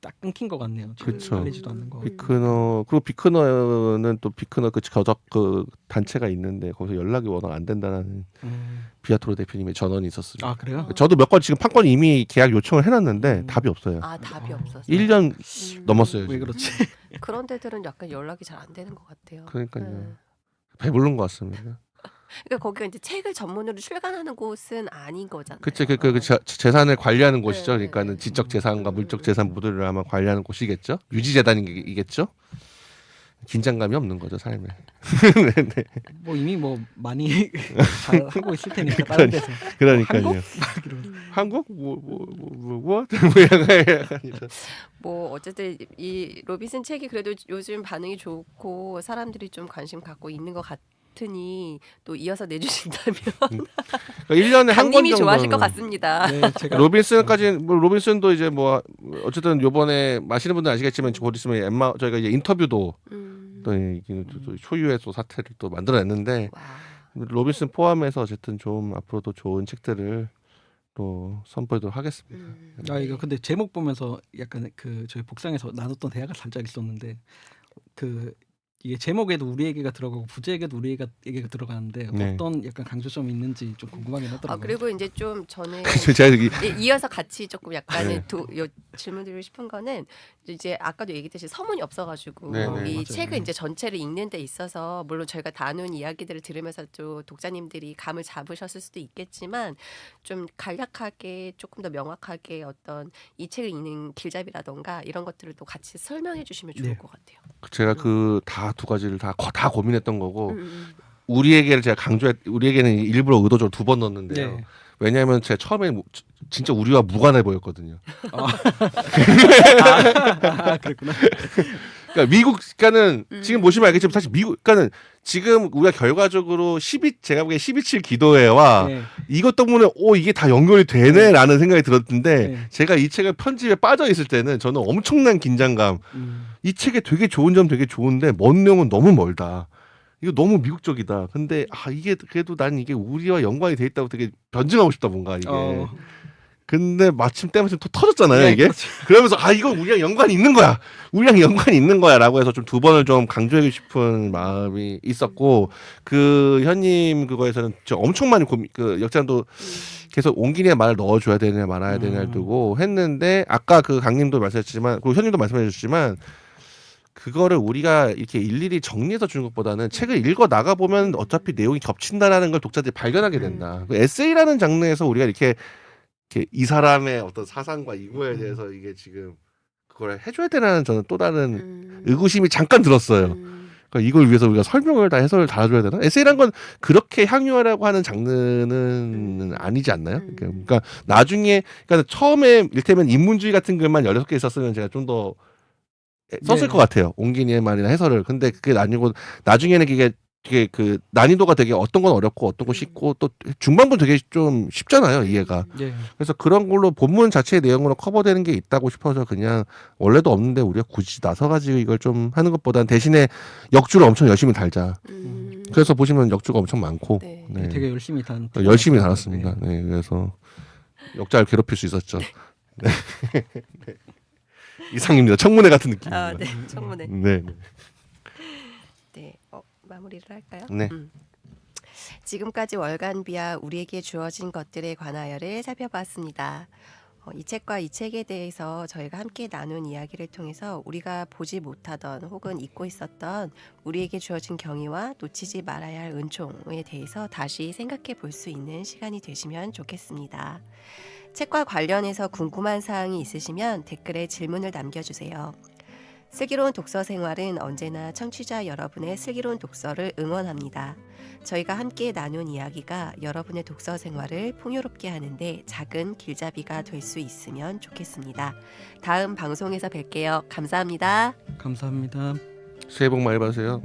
C: 딱 끊긴 것 같네요.
B: 그쵸.
C: 알리지도 않는 거.
B: 비크너 그리고 비크너는 또 비크너 그 저작 그 단체가 있는데 거기서 연락이 워낙 안 된다는 비아토로 대표님의 전언이 있었습니다.
C: 아 그래요?
B: 저도 몇 건 지금 판권 이미 계약 요청을 해놨는데 답이 없어요.
A: 아 답이 없어서.
B: 1년 넘었어요.
C: 왜
B: 지금.
C: 그렇지?
A: 그런 데들은 약간 연락이 잘 안 되는 것 같아요.
B: 그러니까요. 배부른 것 같습니다.
A: 그러니까 거기가 이제 책을 전문으로 출간하는 곳은 아닌 거잖아요.
B: 그치 그 재산을 관리하는 곳이죠.
A: 네,
B: 그러니까는
A: 네.
B: 지적 재산과 물적 재산 모두를 아마 관리하는 곳이겠죠. 유지 재단이겠죠. 긴장감이 없는 거죠 삶에. 네.
C: 뭐 이미 뭐 많이 잘 하고 있을 테니까 다른 데서.
B: 그러니까요.
C: 한국? 막 이러면서.
B: 한국 뭐 약간 이런.
A: 뭐 어쨌든 이 로빈슨 책이 그래도 요즘 반응이 좋고 사람들이 좀 관심 갖고 있는 것 같으니 또 이어서 내주신다면
B: 그러니까 1년에 한 권
A: 강님이
B: 정도.
A: 좋아하실 것 같습니다.
C: 네, 제가
B: 로빈슨까지 뭐 로빈슨도 이제 뭐 어쨌든 요번에 마시는 분들 아시겠지만 곧 있으면 엠마 저희가 이제 인터뷰도 또 초유의 또 사태를 또 만들어냈는데
A: 와.
B: 로빈슨 포함해서 어쨌든 좀 앞으로도 좋은 책들을 또 선보이도록 하겠습니다.
C: 아 이거 근데 제목 보면서 약간 그 저희 복상에서 나눴던 대화가 살짝 있었는데 그 이게 제목에도 우리에게가 들어가고 부제에게도 우리에게가 들어가는데
B: 네.
C: 어떤 약간 강조점이 있는지 좀 궁금하긴 하더라고요.
A: 아 그리고 이제 좀 저는
B: 제가 여기
A: 이어서 같이 조금 약간의
B: 네.
A: 질문드리고 싶은 거는 이제 아까도 얘기했듯이 서문이 없어가지고
B: 네, 네.
A: 이
C: 맞아요.
A: 책을 이제 전체를 읽는 데 있어서 물론 저희가 나눈 이야기들을 들으면서 또 독자님들이 감을 잡으셨을 수도 있겠지만 좀 간략하게 조금 더 명확하게 어떤 이 책을 읽는 길잡이라던가 이런 것들을 또 같이 설명해 주시면 좋을
C: 네.
A: 것 같아요.
B: 제가 그 다 두 가지를 다 고민했던 거고
A: 음.
B: 우리에게를 제가 우리에게는 일부러 의도적으로 2번 넣었는데요.
C: 네.
B: 왜냐하면 제가 처음에 진짜 우리와 무관해 보였거든요.
C: 아 그랬구나.
B: 그러니까 미국, 그러니까는 지금 보시면 알겠지만 사실 미국, 그러니까는 지금 우리가 결과적으로 제가 보기에 12.7 기도회와
C: 네.
B: 이것 때문에 이게 다 연결이 되네라는 생각이 들었는데
C: 네.
B: 제가 이 책을 편집에 빠져 있을 때는 저는 엄청난 긴장감. 이 책에 되게 좋은 점 되게 좋은데 먼 내용은 너무 멀다. 이거 너무 미국적이다. 근데 이게 그래도 난 이게 우리와 연관이 돼 있다고 되게 변증하고 싶다 뭔가 이게. 근데 마침 때마침 또 터졌잖아요
C: 네,
B: 이게.
C: 그렇죠.
B: 그러면서 이건 우리랑 연관이 있는 거야. 우리랑 연관이 있는 거야라고 해서 좀 2번을 좀 강조하고 싶은 마음이 있었고 그 현님 그거에서는 저 엄청 많이 그 역장도 계속 옹기니의 말을 넣어줘야 되냐 말아야 되냐를 두고 했는데 아까 그 강님도 말씀하셨지만 그리고 현님도 말씀해주셨지만 그거를 우리가 이렇게 일일이 정리해서 주는 것보다는 책을 읽어 나가 보면 어차피 내용이 겹친다라는 걸 독자들이 발견하게 된다. 그 에세이라는 장르에서 우리가 이렇게 이 사람의 어떤 사상과 이거에 대해서 이게 지금 그걸 해줘야 되나는 저는 또 다른 의구심이 잠깐 들었어요. 그러니까 이걸 위해서 우리가 설명을 다 해설을 달아줘야 되나? 에세이란 건 그렇게 향유하려고 하는 장르는 아니지 않나요? 그러니까 나중에 그러니까 처음에 일테면 인문주의 같은 글만 16개 있었으면 제가 좀 더 썼을
C: 네.
B: 것 같아요. 옹기니의 말이나 해설을. 근데 그게 아니고 나중에는 그게 그 난이도가 되게 어떤 건 어렵고 어떤 건 쉽고 또 중반부 되게 좀 쉽잖아요 이해가.
C: 네.
B: 그래서 그런 걸로 본문 자체의 내용으로 커버되는 게 있다고 싶어서 그냥 원래도 없는데 우리가 굳이 나서가지고 이걸 좀 하는 것보다는 대신에 역주를 엄청 열심히 달자. 그래서 보시면 역주가 엄청 많고
A: 네.
B: 네.
C: 되게 열심히 단.
B: 열심히 달았습니다. 네, 그래서 역자를 괴롭힐 수 있었죠. 네. 네. 이상입니다. 청문회 같은 느낌입니다.
A: 네, 청문회.
B: 네.
A: 네, 마무리를 할까요?
B: 네.
A: 지금까지 월간 비아 우리에게 주어진 것들에 관하여를 살펴봤습니다. 이 책과 이 책에 대해서 저희가 함께 나눈 이야기를 통해서 우리가 보지 못하던 혹은 잊고 있었던 우리에게 주어진 경위와 놓치지 말아야 할 은총에 대해서 다시 생각해 볼 수 있는 시간이 되시면 좋겠습니다. 책과 관련해서 궁금한 사항이 있으시면 댓글에 질문을 남겨주세요. 슬기로운 독서 생활은 언제나 청취자 여러분의 슬기로운 독서를 응원합니다. 저희가 함께 나눈 이야기가 여러분의 독서 생활을 풍요롭게 하는데 작은 길잡이가 될 수 있으면 좋겠습니다. 다음 방송에서 뵐게요. 감사합니다.
C: 감사합니다.
B: 새해 복 많이 받으세요.